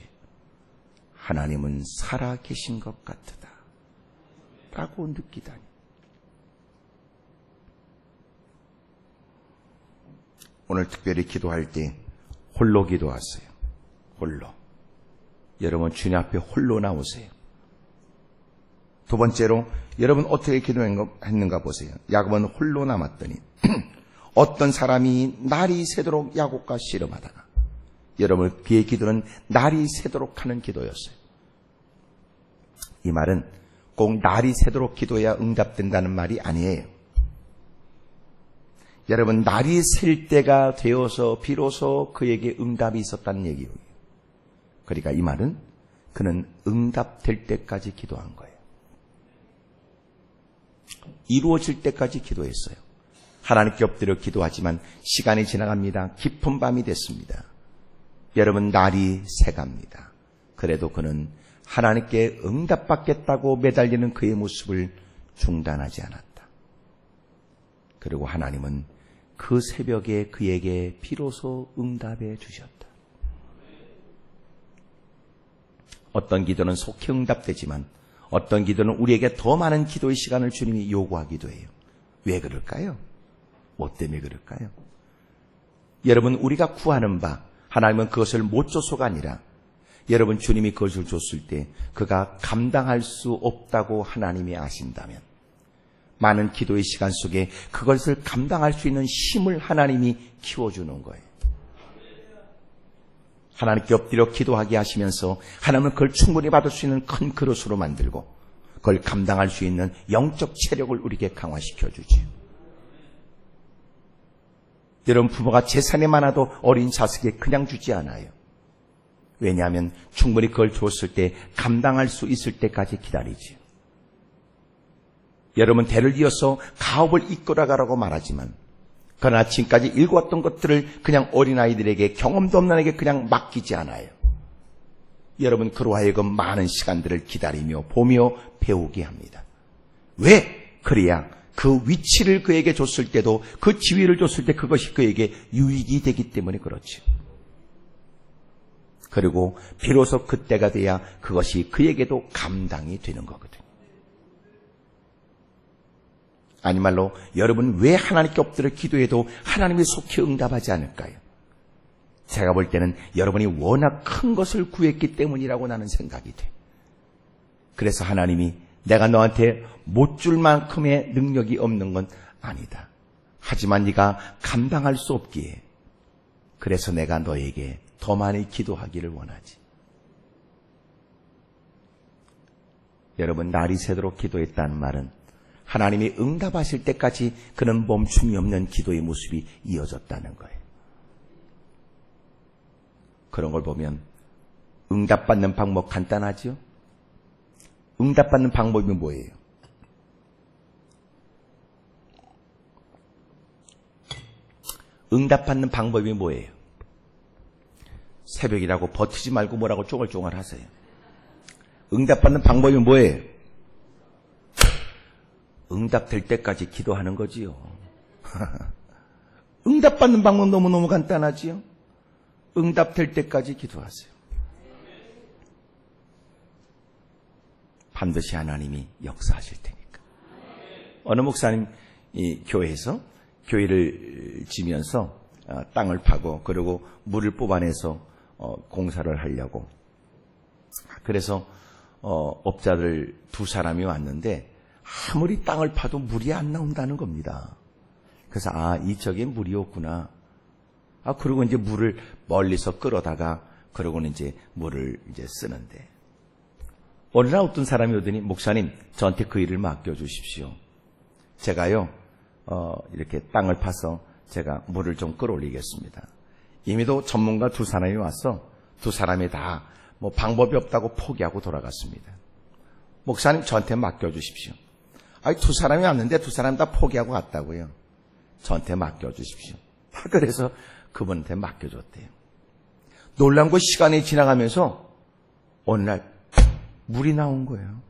하나님은 살아계신 것 같다 라고 느끼다니. 오늘 특별히 기도할 때 홀로 기도하세요. 홀로. 여러분 주님 앞에 홀로 나오세요. 두 번째로 여러분 어떻게 기도했는가 보세요. 야곱은 홀로 남았더니 어떤 사람이 날이 새도록 야곱과 씨름하다가 여러분 그의 기도는 날이 새도록 하는 기도였어요. 이 말은 꼭 날이 새도록 기도해야 응답된다는 말이 아니에요. 여러분 날이 셀 때가 되어서 비로소 그에게 응답이 있었다는 얘기예요. 그러니까 이 말은 그는 응답될 때까지 기도한 거예요. 이루어질 때까지 기도했어요. 하나님께 엎드려 기도하지만 시간이 지나갑니다. 깊은 밤이 됐습니다. 여러분 날이 새갑니다. 그래도 그는 하나님께 응답받겠다고 매달리는 그의 모습을 중단하지 않았다. 그리고 하나님은 그 새벽에 그에게 비로소 응답해 주셨다. 어떤 기도는 속히 응답되지만 어떤 기도는 우리에게 더 많은 기도의 시간을 주님이 요구하기도 해요. 왜 그럴까요? 뭐 때문에 그럴까요? 여러분 우리가 구하는 바 하나님은 그것을 못 줘서가 아니라 여러분 주님이 그것을 줬을 때 그가 감당할 수 없다고 하나님이 아신다면 많은 기도의 시간 속에 그것을 감당할 수 있는 힘을 하나님이 키워주는 거예요. 하나님께 엎드려 기도하게 하시면서 하나님은 그걸 충분히 받을 수 있는 큰 그릇으로 만들고 그걸 감당할 수 있는 영적 체력을 우리에게 강화시켜 주지요. 여러분 부모가 재산이 많아도 어린 자식에게 그냥 주지 않아요. 왜냐하면 충분히 그걸 줬을 때 감당할 수 있을 때까지 기다리지요. 여러분 대를 이어서 가업을 이끌어가라고 말하지만 그러나 지금까지 읽어왔던 것들을 그냥 어린아이들에게 경험도 없는 에게 그냥 맡기지 않아요. 여러분 그로 하여금 많은 시간들을 기다리며 보며 배우게 합니다. 왜? 그래야 그 위치를 그에게 줬을 때도 그 지위를 줬을 때 그것이 그에게 유익이 되기 때문에 그렇죠. 그리고 비로소 그때가 돼야 그것이 그에게도 감당이 되는 거거든요. 아니 말로 여러분 왜 하나님께 엎드려 기도해도 하나님이 속히 응답하지 않을까요? 제가 볼 때는 여러분이 워낙 큰 것을 구했기 때문이라고 나는 생각이 돼. 그래서 하나님이 내가 너한테 못 줄 만큼의 능력이 없는 건 아니다. 하지만 네가 감당할 수 없기에 그래서 내가 너에게 더 많이 기도하기를 원하지. 여러분 날이 새도록 기도했다는 말은 하나님이 응답하실 때까지 그는 멈춤이 없는 기도의 모습이 이어졌다는 거예요. 그런 걸 보면 응답받는 방법 간단하죠? 응답받는 방법이 뭐예요? 응답받는 방법이 뭐예요? 새벽이라고 버티지 말고 뭐라고 쪼글쪼글 하세요. 응답받는 방법이 뭐예요? 응답될 때까지 기도하는 거지요. 응답받는 방법 너무너무 간단하지요. 응답될 때까지 기도하세요. 반드시 하나님이 역사하실 테니까. 어느 목사님 이 교회에서 교회를 지면서 땅을 파고 그리고 물을 뽑아내서 공사를 하려고. 그래서 업자들 두 사람이 왔는데 아무리 땅을 파도 물이 안 나온다는 겁니다. 그래서 이쪽에 물이 없구나. 그리고 이제 물을 멀리서 끌어다가 그러고는 이제 물을 이제 쓰는데 어느 날 어떤 사람이 오더니 목사님 저한테 그 일을 맡겨주십시오. 제가요 이렇게 땅을 파서 제가 물을 좀 끌어올리겠습니다. 이미도 전문가 두 사람이 와서 두 사람이 다 뭐 방법이 없다고 포기하고 돌아갔습니다. 목사님 저한테 맡겨주십시오. 두 사람이 왔는데 두 사람 다 포기하고 갔다고요. 저한테 맡겨주십시오. 그래서 그분한테 맡겨줬대요. 놀란 거 시간이 지나가면서 어느 날 물이 나온 거예요.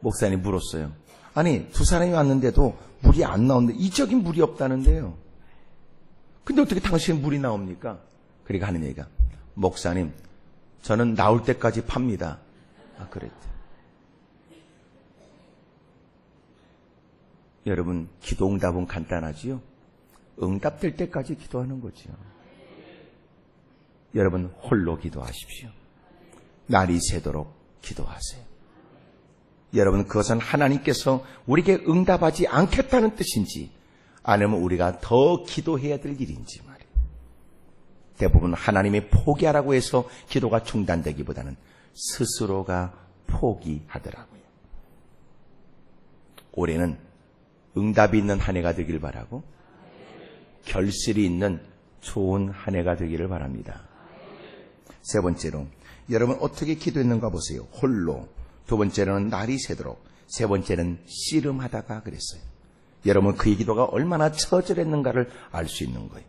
목사님이 물었어요. 아니 두 사람이 왔는데도 물이 안 나오는데 이적인 물이 없다는데요. 근데 어떻게 당신은 물이 나옵니까? 그러니까 하는 얘기가 목사님 저는 나올 때까지 팝니다. 그랬대. 여러분 기도 응답은 간단하지요. 응답될 때까지 기도하는 거죠. 여러분 홀로 기도하십시오. 날이 새도록 기도하세요. 여러분 그것은 하나님께서 우리에게 응답하지 않겠다는 뜻인지 아니면 우리가 더 기도해야 될 일인지 말이에요. 대부분 하나님이 포기하라고 해서 기도가 중단되기보다는 스스로가 포기하더라고요. 올해는 응답이 있는 한 해가 되길 바라고 결실이 있는 좋은 한 해가 되기를 바랍니다. 세 번째로 여러분 어떻게 기도했는가 보세요. 홀로. 두 번째로는 날이 새도록. 세 번째는 씨름하다가 그랬어요. 여러분 그의 기도가 얼마나 처절했는가를 알 수 있는 거예요.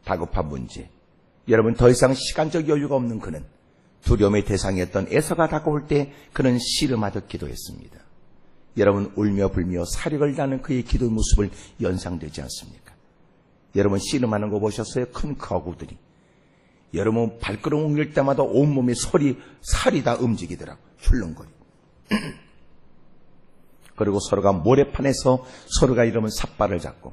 다급한 문제. 여러분 더 이상 시간적 여유가 없는 그는 두려움의 대상이었던 에서가 다가올 때 그는 씨름하듯 기도했습니다. 여러분 울며 불며 사력을 다하는 그의 기도의 모습을 연상되지 않습니까? 여러분 씨름하는 거 보셨어요? 큰 거구들이. 여러분 발걸음 옮길 때마다 온몸에 살이 다 움직이더라고. 출렁거리. 그리고 서로가 모래판에서 서로가 이러면 삿발을 잡고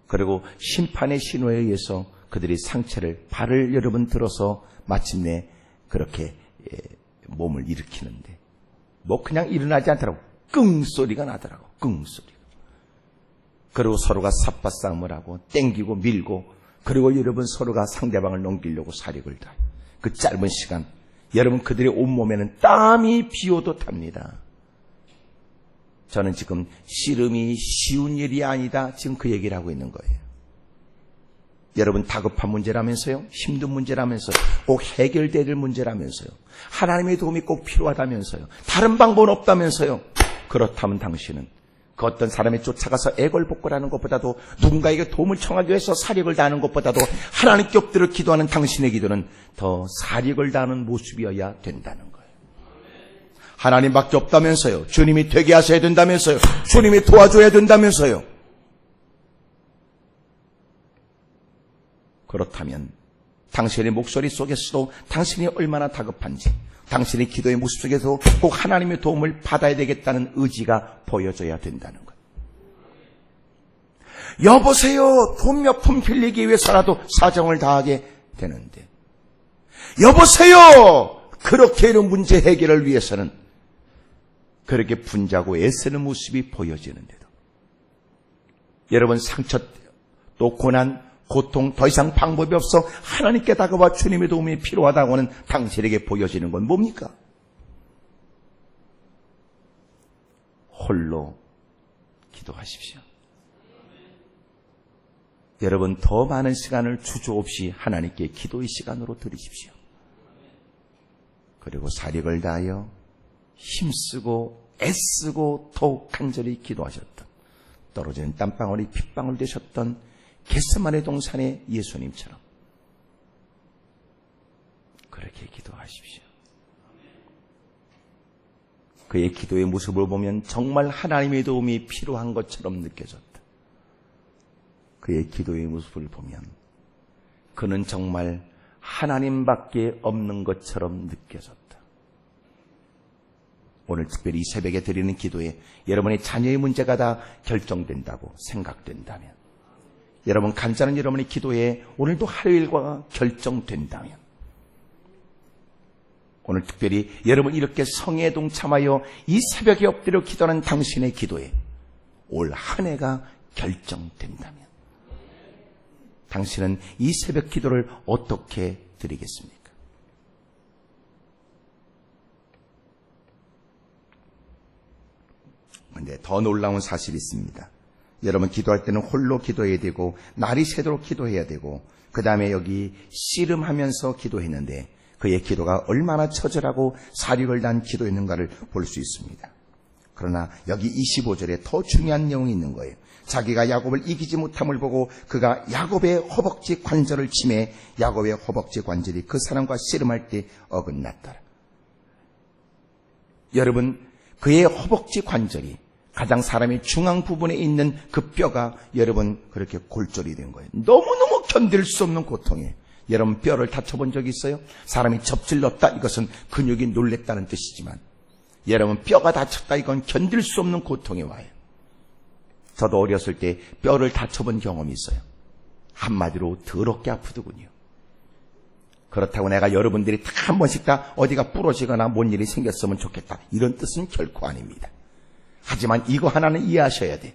그리고 심판의 신호에 의해서 그들이 상체를 발을 여러분 들어서 마침내 그렇게 몸을 일으키는데 뭐 그냥 일어나지 않더라고. 끙 소리가 나더라고. 끙 소리가. 그리고 서로가 삿바싸움을 하고 땡기고 밀고 그리고 여러분 서로가 상대방을 넘기려고 사력을 다해요. 그 짧은 시간 여러분 그들의 온몸에는 땀이 비오도 탑니다. 저는 지금 씨름이 쉬운 일이 아니다. 지금 그 얘기를 하고 있는 거예요. 여러분 다급한 문제라면서요. 힘든 문제라면서요. 꼭 해결돼야 될 문제라면서요. 하나님의 도움이 꼭 필요하다면서요. 다른 방법은 없다면서요. 그렇다면 당신은 그 어떤 사람이 쫓아가서 애걸복걸하는 것보다도 누군가에게 도움을 청하기 위해서 사력을 다하는 것보다도 하나님께 엎드려 기도하는 당신의 기도는 더 사력을 다하는 모습이어야 된다는 거예요. 하나님밖에 없다면서요. 주님이 되게 하셔야 된다면서요. 주님이 도와줘야 된다면서요. 그렇다면 당신의 목소리 속에서도 당신이 얼마나 다급한지, 당신의 기도의 모습 속에서 꼭 하나님의 도움을 받아야 되겠다는 의지가 보여져야 된다는 거예요. 여보세요. 돈 몇 푼 빌리기 위해서라도 사정을 다하게 되는데, 여보세요. 그렇게 이런 문제 해결을 위해서는 그렇게 분주하고 애쓰는 모습이 보여지는데도, 여러분 상처 또 고난, 고통, 더 이상 방법이 없어 하나님께 다가와 주님의 도움이 필요하다고 하는 당신에게 보여지는 건 뭡니까? 홀로 기도하십시오. 여러분 더 많은 시간을 주저없이 하나님께 기도의 시간으로 드리십시오. 그리고 사력을 다하여 힘쓰고 애쓰고 더욱 간절히 기도하셨던, 떨어지는 땀방울이 핏방울 되셨던 겟세마네 동산의 예수님처럼 그렇게 기도하십시오. 그의 기도의 모습을 보면 정말 하나님의 도움이 필요한 것처럼 느껴졌다. 그의 기도의 모습을 보면 그는 정말 하나님밖에 없는 것처럼 느껴졌다. 오늘 특별히 이 새벽에 드리는 기도에 여러분의 자녀의 문제가 다 결정된다고 생각된다면, 여러분 간절한 여러분의 기도에 오늘도 하루 일과가 결정된다면, 오늘 특별히 여러분 이렇게 성회에 동참하여 이 새벽에 엎드려 기도하는 당신의 기도에 올 한 해가 결정된다면, 당신은 이 새벽 기도를 어떻게 드리겠습니까? 그런데 더 놀라운 사실이 있습니다. 여러분 기도할 때는 홀로 기도해야 되고 날이 새도록 기도해야 되고, 그 다음에 여기 씨름하면서 기도했는데 그의 기도가 얼마나 처절하고 사력을 다한 기도였는가를 볼 수 있습니다. 그러나 여기 25절에 더 중요한 내용이 있는 거예요. 자기가 야곱을 이기지 못함을 보고 그가 야곱의 허벅지 관절을 치매 야곱의 허벅지 관절이 그 사람과 씨름할 때 어긋났더라. 여러분 그의 허벅지 관절이 가장 사람의 중앙 부분에 있는 그 뼈가 여러분 그렇게 골절이 된 거예요. 너무너무 견딜 수 없는 고통이에요. 여러분 뼈를 다쳐본 적이 있어요? 사람이 접질렀다, 이것은 근육이 놀랬다는 뜻이지만, 여러분 뼈가 다쳤다, 이건 견딜 수 없는 고통이 와요. 저도 어렸을 때 뼈를 다쳐본 경험이 있어요. 한마디로 더럽게 아프더군요. 그렇다고 내가 여러분들이 다 한 번씩 다 어디가 부러지거나 뭔 일이 생겼으면 좋겠다, 이런 뜻은 결코 아닙니다. 하지만 이거 하나는 이해하셔야 돼.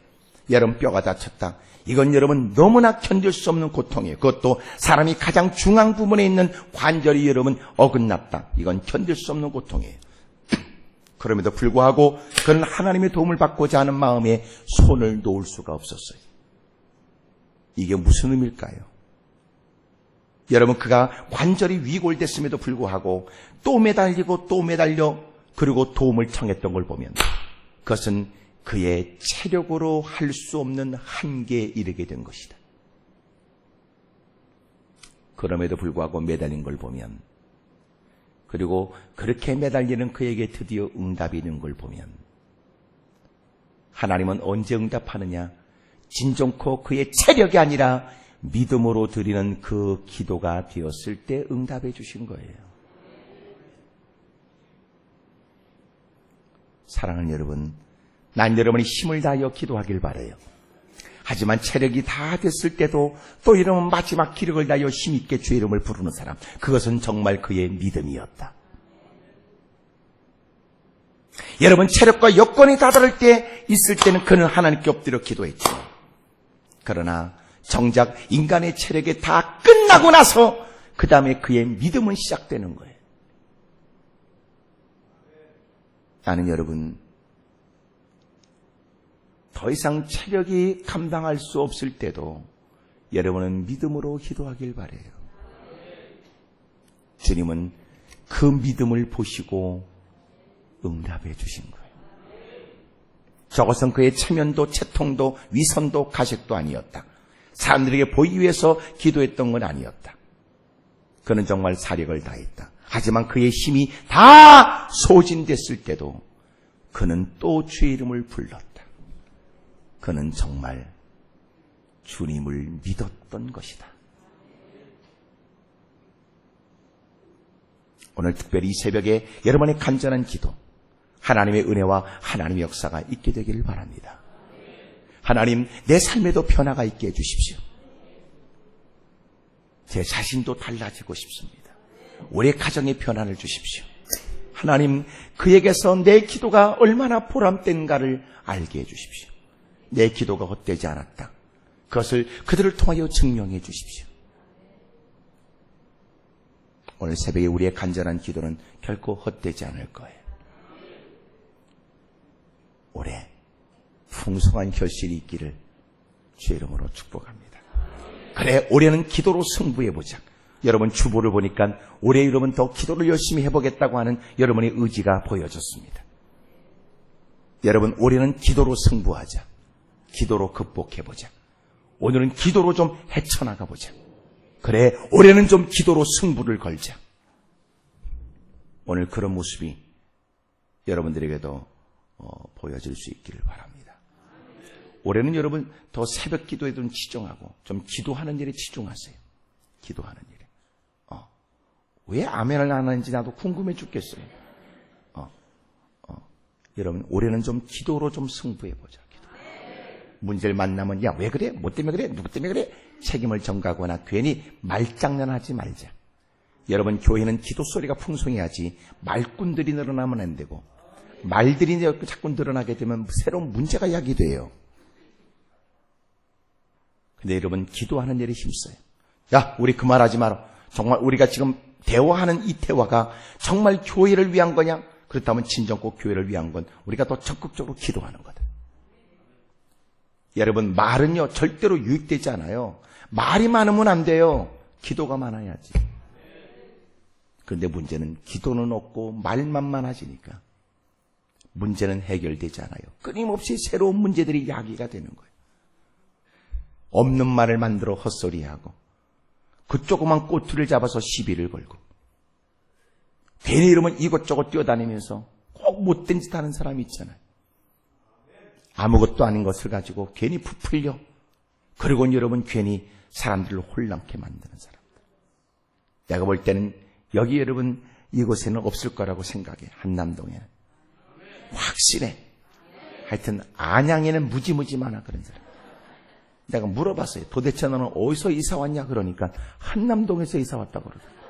여러분 뼈가 다쳤다, 이건 여러분 너무나 견딜 수 없는 고통이에요. 그것도 사람이 가장 중앙 부분에 있는 관절이 여러분 어긋났다, 이건 견딜 수 없는 고통이에요. 그럼에도 불구하고 그는 하나님의 도움을 받고자 하는 마음에 손을 놓을 수가 없었어요. 이게 무슨 의미일까요? 여러분 그가 관절이 위골됐음에도 불구하고 또 매달리고 또 매달려 그리고 도움을 청했던 걸 보면 그것은 그의 체력으로 할 수 없는 한계에 이르게 된 것이다. 그럼에도 불구하고 매달린 걸 보면, 그리고 그렇게 매달리는 그에게 드디어 응답이 있는 걸 보면, 하나님은 언제 응답하느냐? 진정코 그의 체력이 아니라 믿음으로 드리는 그 기도가 되었을 때 응답해 주신 거예요. 사랑하는 여러분, 난 여러분이 힘을 다하여 기도하길 바라요. 하지만 체력이 다 됐을 때도 또 이러면 마지막 기력을 다하여 힘있게 주의 이름을 부르는 사람, 그것은 정말 그의 믿음이었다. 여러분 체력과 여건이 다다를 때 있을 때는 그는 하나님께 엎드려 기도했죠. 그러나 정작 인간의 체력이 다 끝나고 나서 그 다음에 그의 믿음은 시작되는 거예요. 나는 여러분 더 이상 체력이 감당할 수 없을 때도 여러분은 믿음으로 기도하길 바라요. 주님은 그 믿음을 보시고 응답해 주신 거예요. 저것은 그의 체면도 채통도 위선도 가식도 아니었다. 사람들에게 보이기 위해서 기도했던 건 아니었다. 그는 정말 사력을 다했다. 하지만 그의 힘이 다 소진됐을 때도 그는 또 주의 이름을 불렀다. 그는 정말 주님을 믿었던 것이다. 오늘 특별히 이 새벽에 여러분의 간절한 기도, 하나님의 은혜와 하나님의 역사가 있게 되기를 바랍니다. 하나님, 내 삶에도 변화가 있게 해주십시오. 제 자신도 달라지고 싶습니다. 우리 가정에 변화를 주십시오. 하나님, 그에게서 내 기도가 얼마나 보람된가를 알게 해주십시오. 내 기도가 헛되지 않았다. 그것을 그들을 통하여 증명해 주십시오. 오늘 새벽에 우리의 간절한 기도는 결코 헛되지 않을 거예요. 올해 풍성한 결실이 있기를 주의 이름으로 축복합니다. 그래, 올해는 기도로 승부해보자. 여러분 주보를 보니까 올해 여러분 더 기도를 열심히 해보겠다고 하는 여러분의 의지가 보여졌습니다. 여러분, 올해는 기도로 승부하자. 기도로 극복해보자. 오늘은 기도로 좀 헤쳐나가보자. 그래, 올해는 좀 기도로 승부를 걸자. 오늘 그런 모습이 여러분들에게도 보여질 수 있기를 바랍니다. 올해는 여러분 더 새벽 기도에 좀 치중하고 좀 기도하는 일에 치중하세요. 기도하는 일에. 왜 아멘을 안 하는지 나도 궁금해 죽겠어요. 여러분, 올해는 좀 기도로 좀 승부해보자. 문제를 만나면 야, 왜 그래? 뭐 때문에 그래? 누구 때문에 그래? 책임을 전가하거나 괜히 말장난하지 말자. 여러분, 교회는 기도 소리가 풍성해야지 말꾼들이 늘어나면 안 되고, 말들이 자꾸 늘어나게 되면 새로운 문제가 야기돼요. 근데 여러분, 기도하는 일에 힘써요. 야, 우리 그 말하지 마라. 정말 우리가 지금 대화하는 이 대화가 정말 교회를 위한 거냐? 그렇다면 진정 꼭 교회를 위한 건 우리가 더 적극적으로 기도하는 거다. 여러분, 말은요 절대로 유익되지 않아요. 말이 많으면 안 돼요. 기도가 많아야지. 그런데 문제는 기도는 없고 말만 많아지니까 문제는 해결되지 않아요. 끊임없이 새로운 문제들이 야기가 되는 거예요. 없는 말을 만들어 헛소리하고 그 조그만 꼬투리를 잡아서 시비를 걸고 괜히 이러면 이것저것 뛰어다니면서 꼭 못된 짓 하는 사람이 있잖아요. 아무것도 아닌 것을 가지고 괜히 부풀려. 그리고 여러분 괜히 사람들을 혼란케 만드는 사람들. 내가 볼 때는 여기 여러분 이곳에는 없을 거라고 생각해. 한남동에는. 확실해. 하여튼 안양에는 무지무지 많아 그런 사람. 내가 물어봤어요. 도대체 너는 어디서 이사 왔냐 그러니까 한남동에서 이사 왔다고 그러더라고요.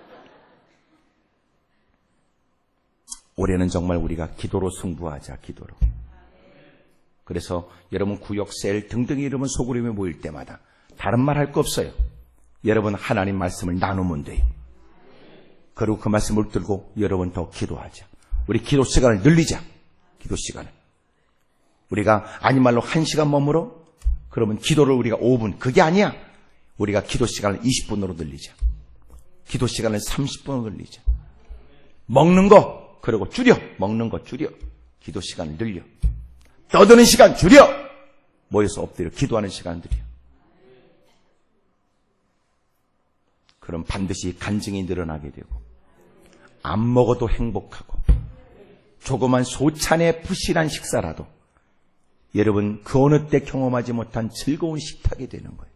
올해는 정말 우리가 기도로 승부하자. 기도로. 그래서 여러분 구역, 셀 등등의 여러분 소그룹에 모일 때마다 다른 말 할 거 없어요. 여러분 하나님 말씀을 나누면 돼요. 그리고 그 말씀을 들고 여러분 더 기도하자. 우리 기도 시간을 늘리자. 기도 시간을. 우리가 아닌 말로 1시간 머물어? 그러면 기도를 우리가 5분. 그게 아니야. 우리가 기도 시간을 20분으로 늘리자. 기도 시간을 30분으로 늘리자. 먹는 거 그리고 줄여. 먹는 거 줄여. 기도 시간을 늘려. 떠드는 시간 줄여. 모여서 엎드려 기도하는 시간 줄여. 그럼 반드시 간증이 늘어나게 되고 안 먹어도 행복하고 조그만 소찬의 부실한 식사라도 여러분 그 어느 때 경험하지 못한 즐거운 식탁이 되는 거예요.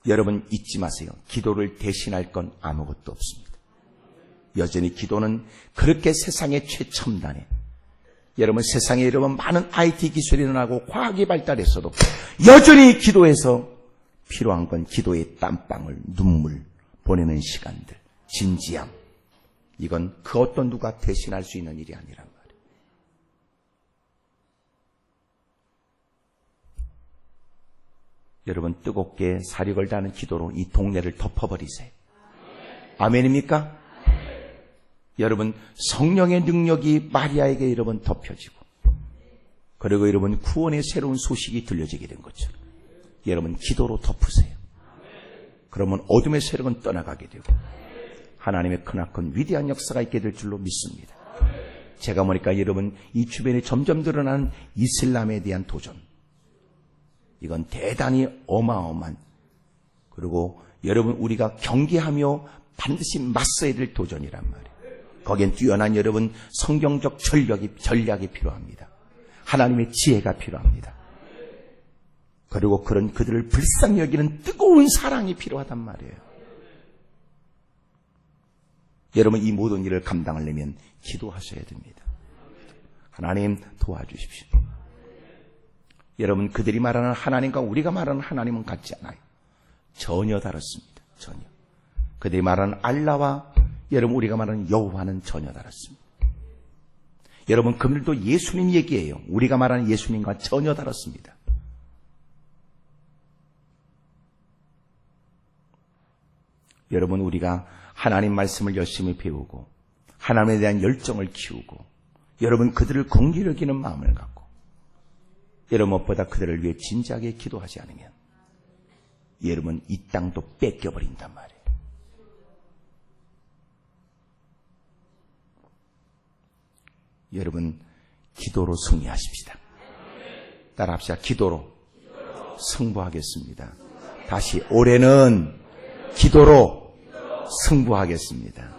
여러분 잊지 마세요. 기도를 대신할 건 아무것도 없습니다. 여전히 기도는 그렇게 세상의 최첨단에 여러분 세상에 여러분 많은 IT 기술이 일어나고 과학이 발달했어도 여전히 기도에서 필요한 건 기도의 땀방울, 눈물 보내는 시간들, 진지함. 이건 그 어떤 누가 대신할 수 있는 일이 아니란 말이에요. 여러분 뜨겁게 사력을 다하는 기도로 이 동네를 덮어버리세요. 아멘입니까? 여러분 성령의 능력이 마리아에게 여러분 덮여지고 그리고 여러분 구원의 새로운 소식이 들려지게 된 것처럼 여러분 기도로 덮으세요. 그러면 어둠의 세력은 떠나가게 되고 하나님의 크나큰 위대한 역사가 있게 될 줄로 믿습니다. 제가 보니까 여러분 이 주변에 점점 드러나는 이슬람에 대한 도전, 이건 대단히 어마어마한, 그리고 여러분 우리가 경계하며 반드시 맞서야 될 도전이란 말이에요. 거기엔 뛰어난 여러분 성경적 전략이 필요합니다. 하나님의 지혜가 필요합니다. 그리고 그런 그들을 불쌍히 여기는 뜨거운 사랑이 필요하단 말이에요. 여러분 이 모든 일을 감당하려면 기도하셔야 됩니다. 하나님 도와주십시오. 여러분 그들이 말하는 하나님과 우리가 말하는 하나님은 같지 않아요. 전혀 다릅니다. 전혀. 그들이 말하는 알라와 여러분 우리가 말하는 여호와는 전혀 다릅니다. 여러분 그들도 예수님 얘기예요. 우리가 말하는 예수님과 전혀 다릅니다. 여러분 우리가 하나님 말씀을 열심히 배우고 하나님에 대한 열정을 키우고 여러분 그들을 긍휼히 여기는 마음을 갖고 여러분 무엇보다 그들을 위해 진지하게 기도하지 않으면 여러분 이 땅도 뺏겨버린단 말이에요. 여러분 기도로 승리하십시다. 따라합시다. 기도로 승부하겠습니다. 다시 올해는 기도로 승부하겠습니다.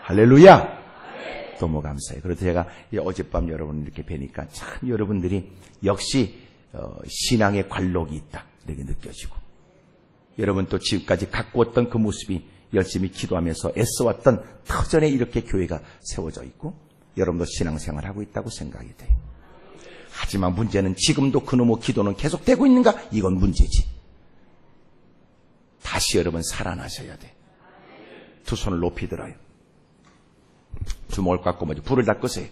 할렐루야! 너무 감사해요. 그래서 제가 어젯밤 여러분 이렇게 뵈니까 참 여러분들이 역시 신앙의 관록이 있다 이렇게 느껴지고, 여러분 또 지금까지 갖고 왔던 그 모습이 열심히 기도하면서 애써왔던 터전에 이렇게 교회가 세워져 있고 여러분도 신앙생활을 하고 있다고 생각이 돼요. 하지만 문제는 지금도 그놈의 기도는 계속되고 있는가? 이건 문제지. 다시 여러분 살아나셔야 돼. 두 손을 높이 들어요. 주먹을 깎고 먼저 불을 다 끄세요.